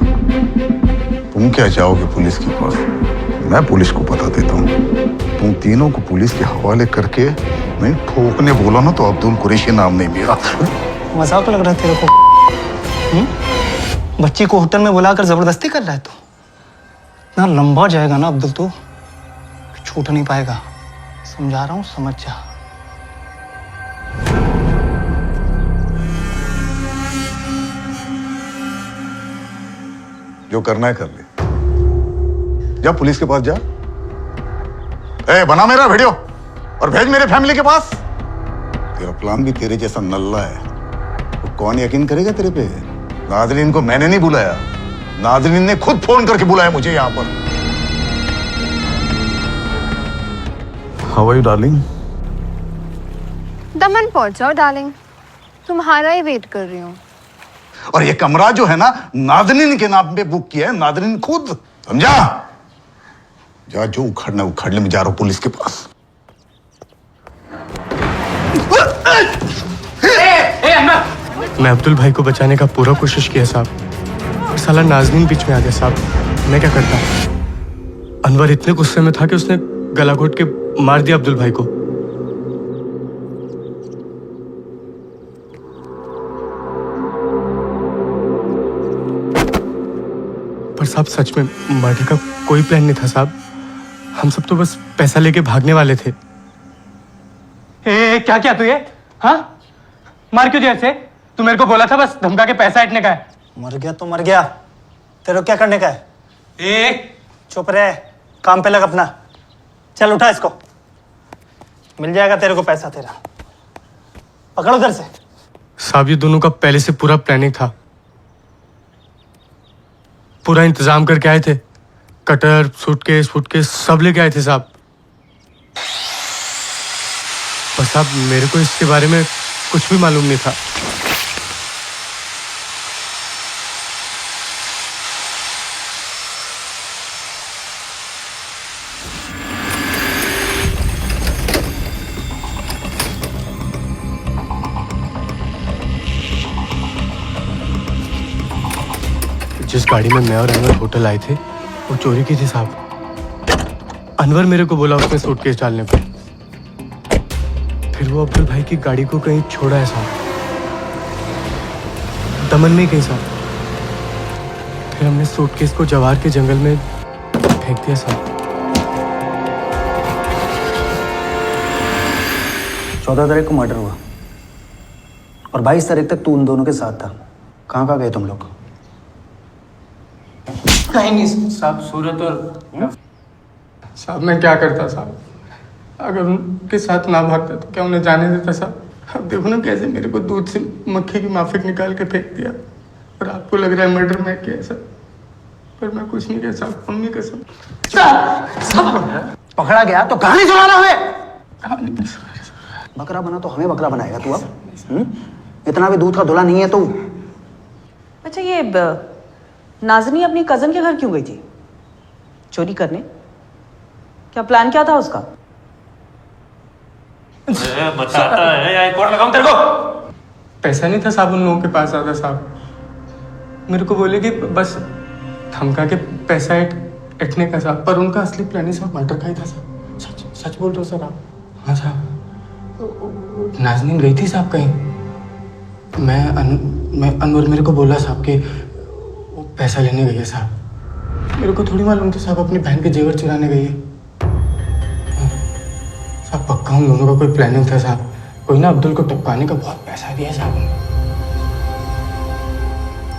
तुम क्या चाहोगे पुलिस के पास? मैं पुलिस को बता देता हूँ। तुम तीनों को पुलिस के हवाले करके नहीं ठोकने बोला ना तो अब्दुल कुरैशी नाम नहीं मेरा। मजाक लग रहा है तेरे को? बच्ची को होटल में बुलाकर जबरदस्ती कर रहा है तू? इतना लंबा जाएगा ना अब्दुल, तू छूट नहीं पाएगा। समझा रहा हूँ, समझ जा। जो करना है कर ले, जा पुलिस के पास जा। बना मेरा वीडियो और भेज मेरे फैमिली के पास। तेरा प्लान भी तेरे जैसा नल्ला है, तो कौन यकीन करेगा तेरे पे? नाज़रीन को मैंने नहीं बुलाया, नाज़रीन ने खुद फोन करके बुलाया मुझे यहाँ पर। How are you darling? Daman पहुंच जाओ डार्लिंग, तुम्हारा ही वेट कर रही हूँ। और ये कमरा जो है ना नाज़रीन के नाम पे बुक किया है, नाज़रीन खुद, समझा? जा, जो उखड़ना उखड़ ले, मैं जा रहा हूं पुलिस के पास। मैं अब्दुल भाई को बचाने का पूरा कोशिश किया साहब, और साला नाज़नीन बीच में आ गया साहब। मैं क्या करता? अनवर इतने गुस्से में था कि उसने गला घोट के मार दिया अब्दुल भाई को। पर साहब सच में मर्डर का कोई प्लान नहीं था साहब, हम सब तो बस पैसा लेके भागने वाले थे। क्या क्या तू ये? हाँ, मार क्यों दिया ऐसे? तू मेरे को बोला था बस धमका के पैसा हटने का है। मर गया तो मर गया, तेरे को क्या करने का है? चुप रहे, काम पे लग अपना। चल उठा इसको, मिल जाएगा तेरे को पैसा तेरा। पकड़ो उधर से। साहब ये दोनों का पहले से पूरा प्लानिंग था, पूरा इंतजाम करके आए थे। कटर, सूटकेस सब लेके आए थे साहब। पर साहब मेरे को इसके बारे में कुछ भी मालूम नहीं था। जिस गाड़ी में मैं और अनवर होटल आए थे वो चोरी की थी साहब। अनवर मेरे को बोला उसमें सूटकेस डालने पर, फिर वो अब्दुल भाई की गाड़ी को कहीं छोड़ा है साहब, दमन में कहीं साहब। फिर हमने सूटकेस को जवार के जंगल में फेंक दिया साहब। 14 तारीख को मर्डर हुआ और 22 तारीख तक तू उन दोनों के साथ था। कहाँ गए तुम लोग? कहीं नहीं साहब, सूरत और साहब मैं क्या करता साहब, अगर उनके साथ ना भागता तो क्या उन्हें जाने देता साहब? अब देखो ना कैसे मेरे को दूध से मक्खी की माफिक निकाल के फेंक दिया और आपको लग रहा है मर्डर मैं किया सर, पर मैं कुछ नहीं किया साहब, मम्मी कसम। पकड़ा गया तो कहानी सुनाना हमें। बकरा बना तो हमें बकरा बनाएगा तू अब? इतना भी दूध का धुला नहीं है तू। अच्छा ये नाज़नी अपनी कजन के घर क्यों गई थी? चोरी करने? क्या प्लान क्या था उसका? बताता है या एक और लगाऊं तेरे को? पैसा नहीं था साहब उन लोगों के पास ज्यादा साहब, मेरे को बोले कि बस धमका के पैसा ऐंठने का साहब, पर उनका असली प्लान ही साहब मर्डर का ही था साहब। सच सच बोल रहे हो सर आप? हाँ साहब, नाज़नीन गई थी साहब कहीं, मैं अनवर मेरे को बोला साहब कि वो पैसा लेने गई है साहब। मेरे को थोड़ी मालूम था साहब अपनी बहन के जेवर चुराने गई है साहब। पक्का उन दोनों का कोई प्लानिंग था साहब, कोई ना अब्दुल को टपकाने का बहुत पैसा दिया साहब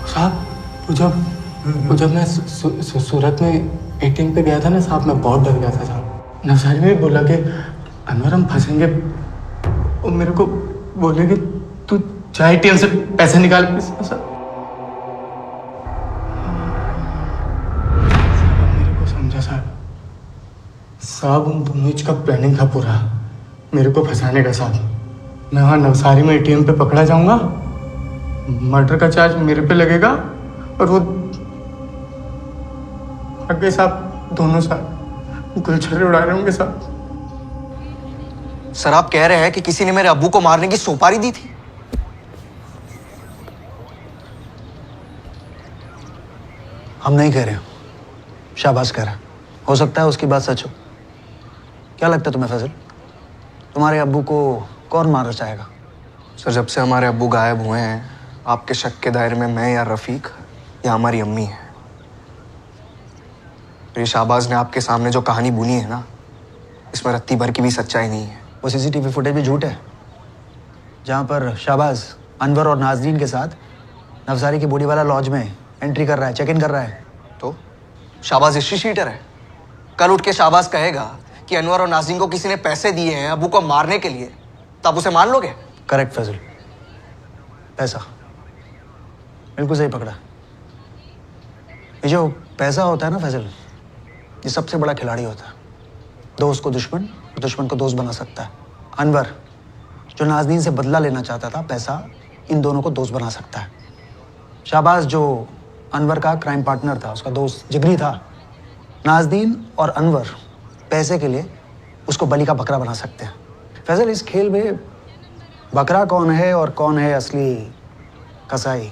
साहब। वो जब मैं सूरत में एटीएम पे गया था ना साहब, मैं बहुत डर गया था साहब। नवसारी में बोला कि अनवर हम फंसेंगे, वो मेरे को बोले कि तू जा एटीएम से पैसे निकाल साहब। मेरे को समझा साहब उन दोनों का प्लानिंग था पूरा मेरे को फंसाने का साहब। मैं वहाँ नवसारी में एटीएम पे पकड़ा जाऊंगा, मर्डर का चार्ज मेरे पे लगेगा और वो आगे साहब दोनों साहब गुलछर्रे उड़ा रहे होंगे साहब। सर आप कह रहे हैं कि किसी ने मेरे अब्बू को मारने की सुपारी दी थी? हम नहीं कह रहे, शाबाश कह रहा। हो सकता है उसकी बात सच हो। क्या लगता है तुम्हें फैजल, तुम्हारे अब्बू को कौन मारना चाहेगा? सर जब से हमारे अब्बू गायब हुए हैं, आपके शक के दायरे में मैं या रफीक या हमारी अम्मी है। मेरी शाहबाज ने आपके सामने जो कहानी बुनी है ना, इसमें रत्ती भर की भी सच्चाई नहीं है। वो सीसीटीवी फुटेज भी झूठ है, जहाँ पर शाहबाज अनवर और नाज़नीन के साथ नवसारी की बूढ़ी वाला लॉज में एंट्री कर रहा है, चेक इन कर रहा है। तो शाहबाज हिस्ट्री शीटर है। कल उठ के शाहबाज कहेगा कि अनवर और नाज़नीन को किसी ने पैसे दिए हैं अब्बू को मारने के लिए, तो आप उसे मान लोगे? करेक्ट फैजल, पैसा बिल्कुल सही पकड़ा। ये जो पैसा होता है ना फैजल, ये सबसे बड़ा खिलाड़ी होता है। दोस्त को दुश्मन, दुश्मन को दोस्त बना सकता है। अनवर जो नाज़नीन से बदला लेना चाहता था, पैसा इन दोनों को दोस्त बना सकता है। शाहबाज जो अनवर का क्राइम पार्टनर था, उसका दोस्त जिगरी था। नाज़नीन और अनवर पैसे के लिए उसको बलि का बकरा बना सकते हैं। फैजल इस खेल में बकरा कौन है और कौन है असली कसाई,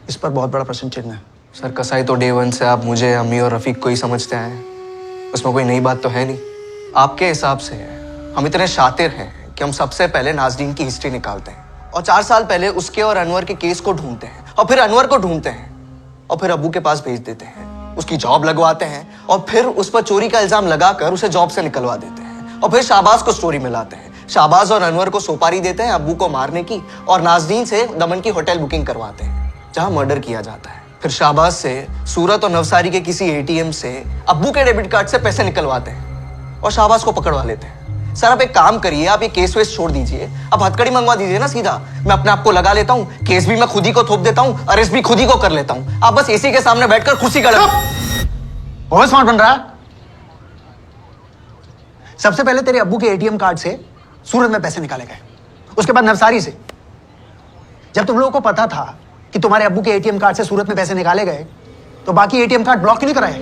इस पर बहुत बड़ा प्रश्न चिन्ह है। सर कसाई तो डे वन से आप मुझे, अम्मी और रफीक को ही समझते आए हैं, उसमें कोई नई बात तो है नहीं। आपके हिसाब से हम इतने शातिर हैं कि हम सबसे पहले नाज़नीन की हिस्ट्री निकालते हैं और 4 साल पहले उसके और अनवर के केस को ढूंढते हैं और फिर अनवर को ढूंढते हैं और फिर अब्बू के पास भेज देते हैं, उसकी जॉब लगवाते हैं और फिर उस पर चोरी का इल्जाम लगाकर उसे जॉब से निकलवा देते हैं और फिर शाहबाज को स्टोरी में लाते हैं। शाहबाज और अनवर को सुपारी देते हैं अब्बू को मारने की और नाज़नीन से दमन की होटल बुकिंग करवाते हैं जहां मर्डर किया जाता है। फिर शाहबाज से सूरत और नवसारी के किसी एटीएम से अब्बू के डेबिट कार्ड से पैसे निकलवाते हैं और शाहबाज को पकड़वा लेते हैं। सर आप एक काम करिए, आप ये केस वेस छोड़ दीजिए, आप हथकड़ी मंगवा दीजिए ना सीधा। मैं अपने आप को लगा लेता हूँ, केस भी मैं खुद ही को थोप देता हूँ, अरेस्ट भी खुद ही को कर लेता हूँ। आप बस एसी के सामने बैठकर खुशी कर ओवर स्मार्ट बन रहा। सबसे पहले तेरे अब्बू के एटीएम कार्ड से सूरत में पैसे निकाले गए, उसके बाद नवसारी से। जब तुम लोगों को पता था कि तुम्हारे अब्बू के एटीएम कार्ड से सूरत में पैसे निकाले गए, तो बाकी एटीएम कार्ड ब्लॉक क्यों नहीं कराए?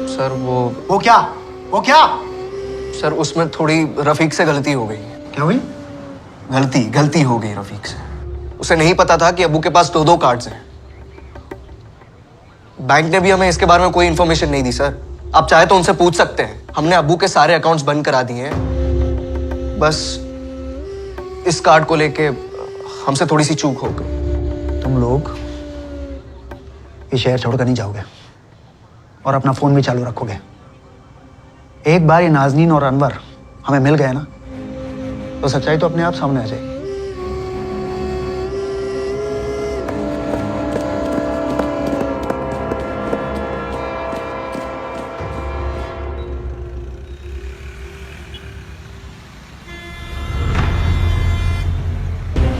सर वो क्या? सर उसमें थोड़ी रफीक से गलती हो गई। क्या हुई? गलती हो गई रफीक से। उसे नहीं पता था कि अब्बू के पास 2 कार्ड्स हैं। बैंक ने भी हमें इसके बारे में कोई इंफॉर्मेशन नहीं दी सर। आप चाहे तो उनसे पूछ सकते हैं। हमने अब्बू के सारे अकाउंट्स बंद करा दिए हैं, बस इस कार्ड को लेके हमसे थोड़ी सी चूक हो गई। तुम लोग ये शहर छोड़कर नहीं जाओगे और अपना फोन भी चालू रखोगे। एक बार ये नाजनीन और अनवर हमें मिल गए ना, तो सच्चाई तो अपने आप सामने आ जाएगी।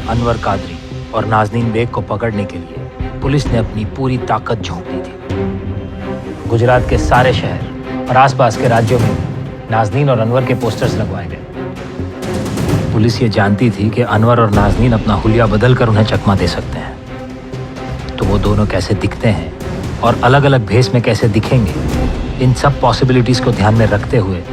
अनवर कादरी और नाजनीन बेग को पकड़ने के लिए पुलिस ने अपनी पूरी ताकत झोंक दी थी। गुजरात के सारे शहर और आसपास के राज्यों में नाजनीन और अनवर के पोस्टर्स लगवाए गए। पुलिस ये जानती थी कि अनवर और नाजनीन अपना हुलिया बदल कर उन्हें चकमा दे सकते हैं। तो वो दोनों कैसे दिखते हैं और अलग अलग भेस में कैसे दिखेंगे, इन सब पॉसिबिलिटीज को ध्यान में रखते हुए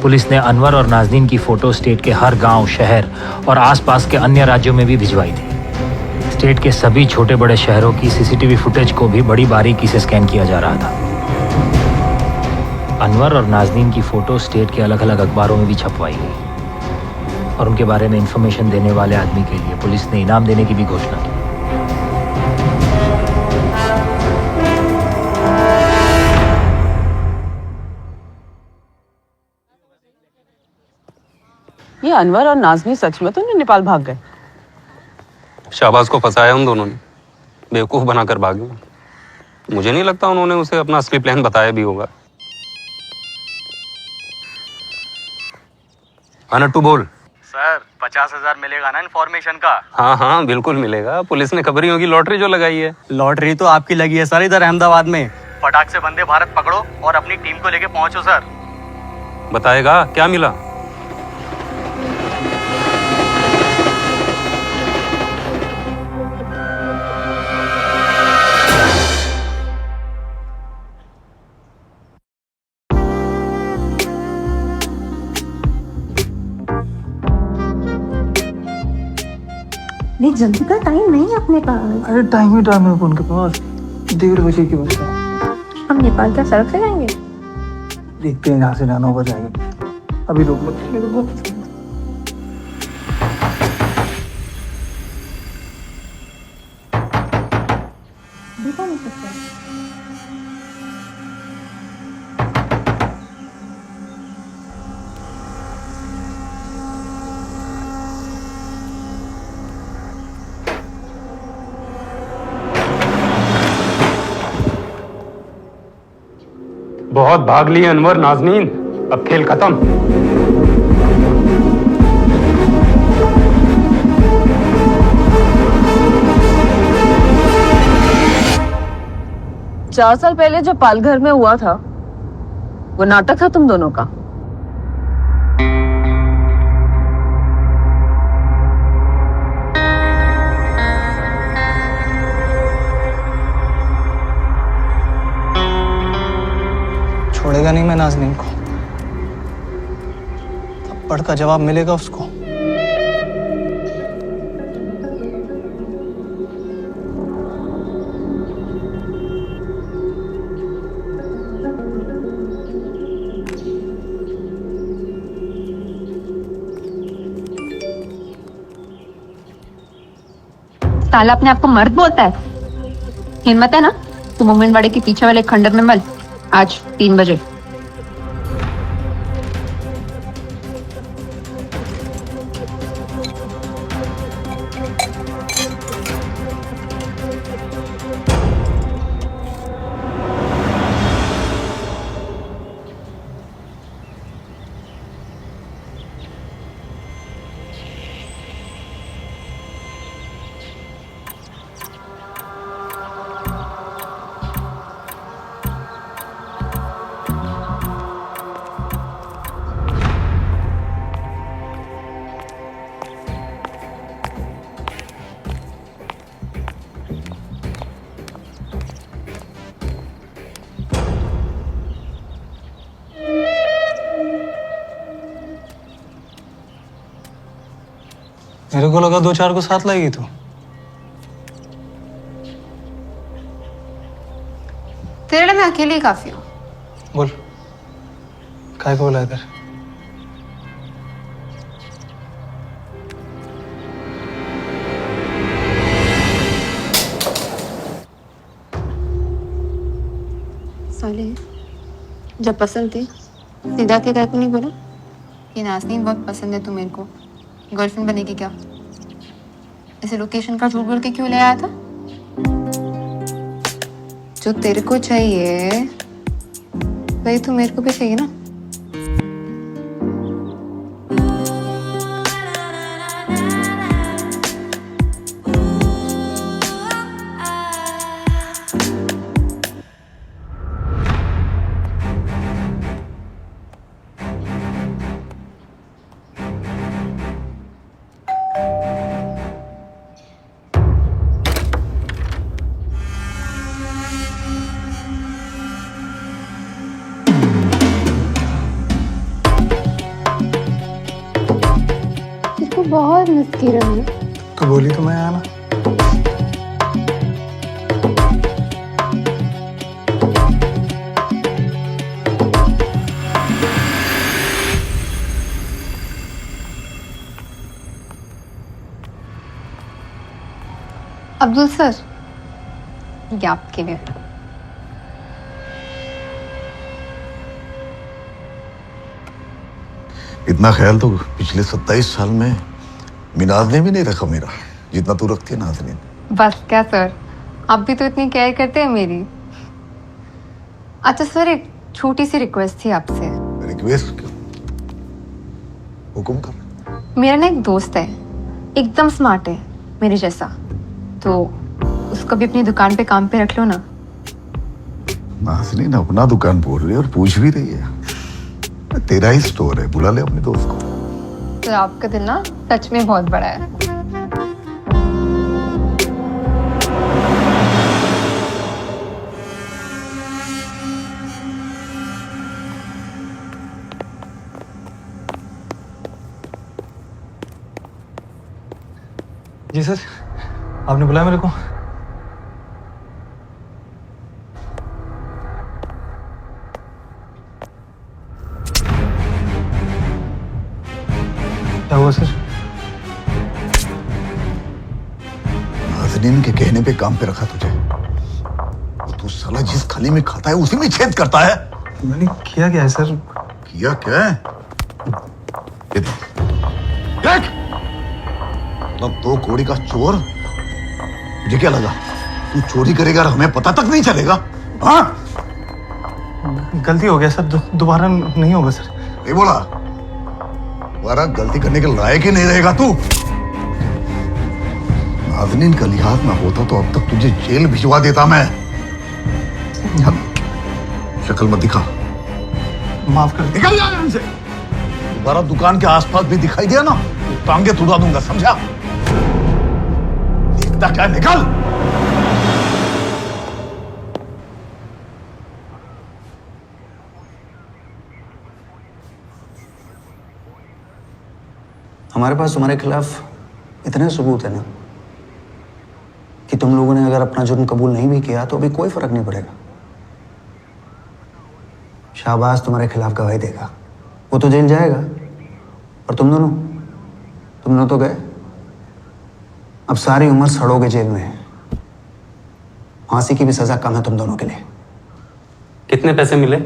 पुलिस ने अनवर और नाजनीन की फोटो स्टेट के हर गांव, शहर और आसपास के अन्य राज्यों में भी भिजवाई थी। स्टेट के सभी छोटे बड़े शहरों की सीसीटीवी फुटेज को भी बड़ी बारीकी से स्कैन किया जा रहा था। अनवर और नाजनीन की फोटो स्टेट के अलग अलग अखबारों में भी छपवाई गई और उनके बारे में इंफॉर्मेशन देने वाले आदमी के लिए पुलिस ने इनाम देने की भी घोषणा की। ये अनवर और नाजनी सच में तो नहीं नेपाल भाग गए? शाहबाज को फंसाया उन दोनों ने, बेवकूफ बनाकर भागे। मुझे नहीं लगता उन्होंने उसे अपना असली प्लान बताया भी होगा। अनट्टू बोल। सर 50,000 मिलेगा ना इन्फॉर्मेशन का? हाँ हाँ बिल्कुल मिलेगा। पुलिस ने खबरियों की लॉटरी जो लगाई है। लॉटरी तो आपकी लगी है सर इधर अहमदाबाद में। फटाक से वंदे भारत पकड़ो और अपनी टीम को लेके पहुंचो सर। बताएगा क्या मिला? नहीं जल्दी का टाइम नहीं है अपने पास। अरे टाइम ही टाइम है उनके पास, 1:30 बजे की बस है। हम नेपाल क्या सड़क से जाएंगे? देखते हैं, यहाँ से 9 बजे आएंगे। अभी लोग मत बहुत भाग लिए अनवर नाजनीन, अब खेल खत्म। चार साल पहले जो पालघर में हुआ था वो नाटक था तुम दोनों का। छोड़ेगा नहीं मैं नाज़नीन को, थप्पड़ का जवाब मिलेगा उसको। ताला अपने आप को मर्द बोलता है? हिम्मत है ना तो मोमिन वाड़े के पीछे वाले खंडर में मल आज 3 बजे। मेरे को लगा 2-4 को साथ लाएगी तू। तेरे लिए मैं अकेली ही काफी हूँ। बोल काय को बोला इधर? जब पसंद थी सीधा के को नहीं बोला कि नाज़नीन बहुत पसंद है तू मेरे को, गर्लफ्रेंड बनेगी क्या? ऐसे लोकेशन का झूठ बोल के क्यों ले आया था? जो तेरे को चाहिए वही तो मेरे को भी चाहिए ना। बहुत मिस की रहा हूँ। तो बोली तो मैं आना। अब्दुल सर, ये आपके लिए। इतना ख्याल तो पिछले 27 साल में मिनाज ने भी नहीं रखा मेरा, जितना तू रखती है नाज़नीन। बस क्या सर, आप भी तो इतनी केयर करते हैं मेरी। अच्छा सर, एक छोटी सी रिक्वेस्ट थी आपसे। रिक्वेस्ट क्यों? हुक्म कर। मेरा ना एक दोस्त है, एकदम स्मार्ट है मेरे जैसा, तो उसको भी अपनी दुकान पे काम पे रख लो ना। नाज़नीन अपना दुकान बोल रही है और पूछ भी रही है। तेरा ही स्टोर है, बुला ले अपने दोस्त को। तो आपका दिल ना सच में बहुत बड़ा है। जी सर, आपने बुलाया मेरे को? क्या हुआ सर? नाज़नीन के कहने पे काम पे रखा तुझे, तू साला जिस खली में खाता है उसी में छेद करता है। मैंने किया क्या है सर? किया क्या है? ये देख, मतलब तो कोड़ी का चोर, मुझे क्या लगा तू चोरी करेगा और हमें पता तक नहीं चलेगा? हाँ, गलती हो गया सर, दोबारा नहीं होगा सर। नहीं बोला, दोबारा गलती करने के लायक ही नहीं रहेगा तू। नाज़नीन का लिहाज ना होता तो अब तक तुझे जेल भिजवा देता मैं। शक्ल मत दिखा। माफ कर। निकल जा यहाँ से। दोबारा दुकान के आसपास भी दिखाई दिया ना, टांगे तुड़ा दूंगा, समझा? देखता क्या, निकल। हमारे पास तुम्हारे खिलाफ इतने सबूत है ना कि तुम लोगों ने अगर अपना जुर्म कबूल नहीं भी किया तो अभी कोई फर्क नहीं पड़ेगा। शाहबाज तुम्हारे खिलाफ गवाही देगा, वो तो जेल जाएगा, और तुम दोनों तो गए, अब सारी उम्र सड़ोगे जेल में। फांसी की भी सजा कम है तुम दोनों के लिए। कितने पैसे मिले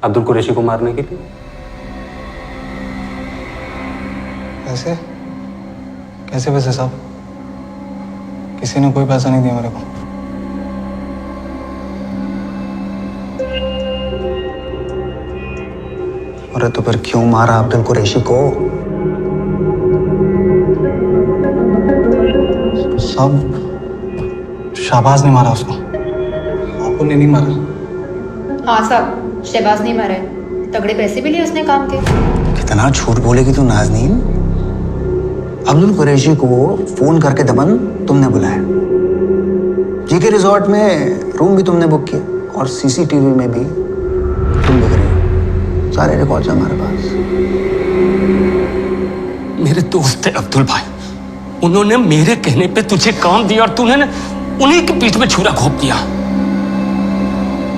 अब्दुल कुरैशी को मारने के लिए? पैसे? कैसे पैसे साहब? किसी ने कोई पैसा नहीं दिया मेरे को। अरे तो फिर क्यों मारा अब्दुल कुरैशी को? साहब, शाहबाज ने मारा उसको, आपको ने नहीं मारा। हाँ साहब, शहबाज नहीं मारा है, तगड़े पैसे भी लिए उसने काम के। कितना झूठ बोलेगी तू नाज़नीन? अब्दुल कुरैशी को फोन करके दमन तुमने बुलाया, जीके रिजॉर्ट में रूम भी तुमने बुक किया, और सीसीटीवी में भी तुम दिख रहे हो। सारे रिकॉर्ड्स हमारे पास। मेरे दोस्त है अब्दुल भाई, उन्होंने मेरे कहने पे तुझे काम दिया और तूने उन्हीं के पीठ में छुरा घोंप दिया।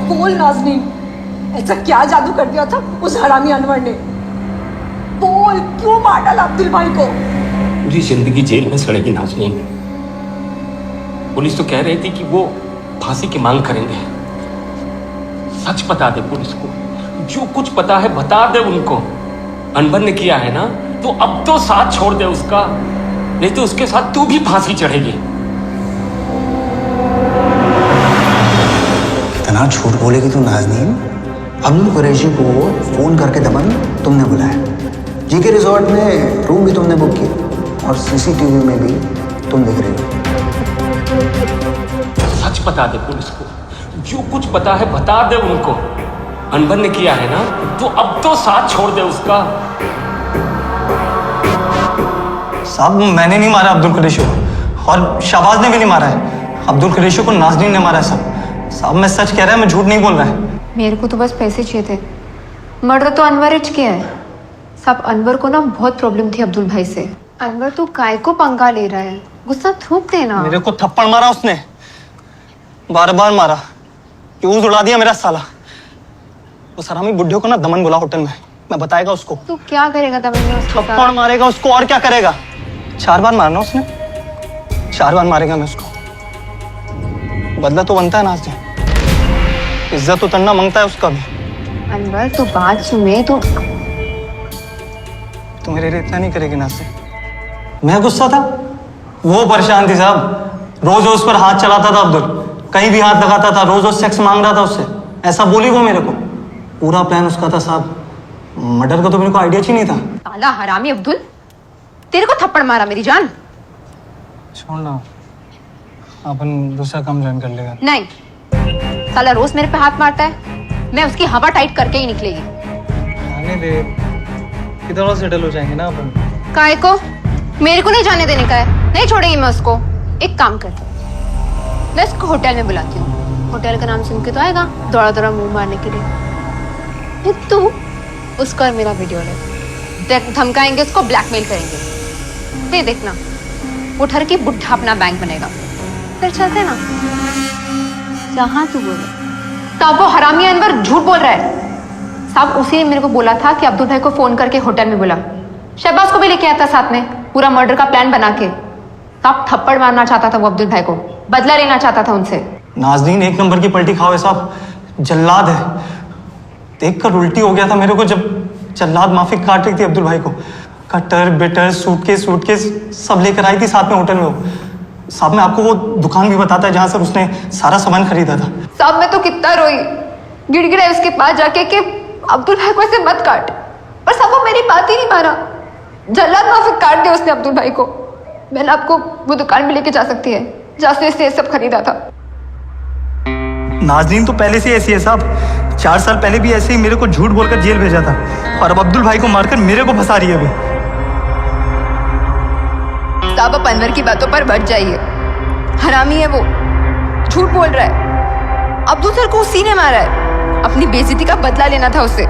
बोल नाज़नीन, ऐसा क्या जादू कर दिया था उस हरामी अनवर ने? बोल, क्यों मार डाला अब्दुल भाई को? पूरी जिंदगी जेल में सड़ेगी नाज़नीन। पुलिस तो कह रही थी कि वो फांसी की मांग करेंगे। सच बता दे पुलिस को, जो कुछ पता है बता दे उनको। अनवर ने किया है ना, तो अब तो साथ छोड़ दे उसका, नहीं तो उसके साथ तू भी फांसी चढ़ेगी। कितना झूठ बोलेगी तू नाज़नीन? अब्दुल कुरैशी को फोन करके दमन तुमने बुलाया, जीके रिजॉर्ट में रूम भी तुमने बुक किया और सीसीटीवी में भी तुम दिख रही हो। सच बता दे पुलिस को, जो कुछ पता है बता दे उनको। अनवर ने किया है ना, तो अब तो साथ छोड़ दे उसका। साहब मैंने नहीं मारा अब्दुल कुरैशी को, और शहबाज ने भी नहीं मारा है। अब्दुल कुरैशी को नाज़नीन ने मारा है साहब। साहब मैं सच कह रहा है, मैं झूठ नहीं बोल रहा है। मेरे को तो बस पैसे चाहिए थे। मर्डर तो अनवर इच किया है साहब। अनवर को ना बहुत प्रॉब्लम थी अब्दुल भाई से। अनवर तो काय को पंगा ले रहा है, गुस्सा थूक देना। मेरे को थप्पड़ मारा उसने, बार बार मारा, फ्यूज उड़ा दिया मेरा साला। वो सरामी बुड्ढे को ना दमन बुला होटल में, मैं बताएगा उसको। तू क्या करेगा दमन में उसके साथ? थप्पड़ मारेगा उसको, और क्या करेगा। 4 बार मारना उसने, 4 बार मारेगा मैं उसको। बदला तो बनता है नाज़नीन, इज्जत उतरना मांगता है उसका भी। अनवर तू बात सुने तो तू मेरे लिए इतना नहीं करेगी नाज़नीन। मैं गुस्सा था, वो परेशान थी साहब। रोज उस पर हाथ चलाता था अब्दुल, कहीं भी हाथ लगाता था, रोज सेक्स मांग रहा था उससे। ऐसा बोली वो मेरे को। पूरा प्लान उसका था साहब। मर्डर का तो मेरे को आइडिया ही नहीं था। साला हरामी अब्दुल, तेरे को थप्पड़ मारा मेरी जान। छोड़ना, अपन दूसरा काम ज्वाइन कर लेगा। नहीं, साला रोज मेरे पे हाथ मारता है, मैं उसकी हवा टाइट करके ही निकलेगी। आने दे, किधर और सेटल हो जाएंगे ना अपन। काय को? मेरे को नहीं जाने देने का है, नहीं छोड़ेगी मैं उसको। एक काम करती हूँ, मैं उसको होटल में बुलाती हूँ। होटल का नाम सुन के तो आएगा दौड़ा दौड़ा मुंह मारने के लिए। फिर तू उसका और मेरा वीडियो ले, धमकाएंगे उसको, ब्लैकमेल करेंगे। फिर देखना वो ठर के बुढ़ा अपना बैंक बनेगा। फिर चलते ना जहाँ तू बोले। तब वो हरामी अनवर झूठ बोल रहा है साहब। उसी ने मेरे को बोला था कि अब्दुल भाई को फोन करके होटल में बुला। शहबाज को भी लेके आता साथ में, पूरा मर्डर का प्लान बना के। तब थप्पड़ मारना चाहता था वो अब्दुल भाई को, बदला लेना चाहता था उनसे। नाज़नीन एक नंबर की पलटी खाओ साहब, जल्लाद है। देखकर उल्टी हो गया था मेरे को जब जल्लाद माफी काट रही थी अब्दुल भाई को। कटर बिटर सूटकेस सब लेकर आई थी साथ में होटल में वो। साहब मैं आपको वो दुकान भी बताता है जहाँ से उसने सारा सामान खरीदा था। साहब मैं तो कितना रोई, गिड़गिड़ाई उसके पास जाके कि अब्दुल भाई को ऐसे मत काट, पर साहब वो मेरी बात ही नहीं माना। जल्लाद माफी काट दिया उसने अब्दुल भाई को। मैंने आपको वो दुकान में लेके जा सकती है जहाँ से इसने सब खरीदा था। नाज़नीन तो पहले से ऐसी है साहब। 4 साल पहले भी ऐसे ही मेरे को झूठ बोलकर जेल भेजा था, और अब अब्दुल भाई को मारकर मेरे को फंसा रही है अभी। साहब आप अनवर की बातों पर बढ़ जाइए, हरामी है वो, झूठ बोल रहा है। अब्दुल सर को उसी ने मारा है, अपनी बेइज्जती का बदला लेना था उसे।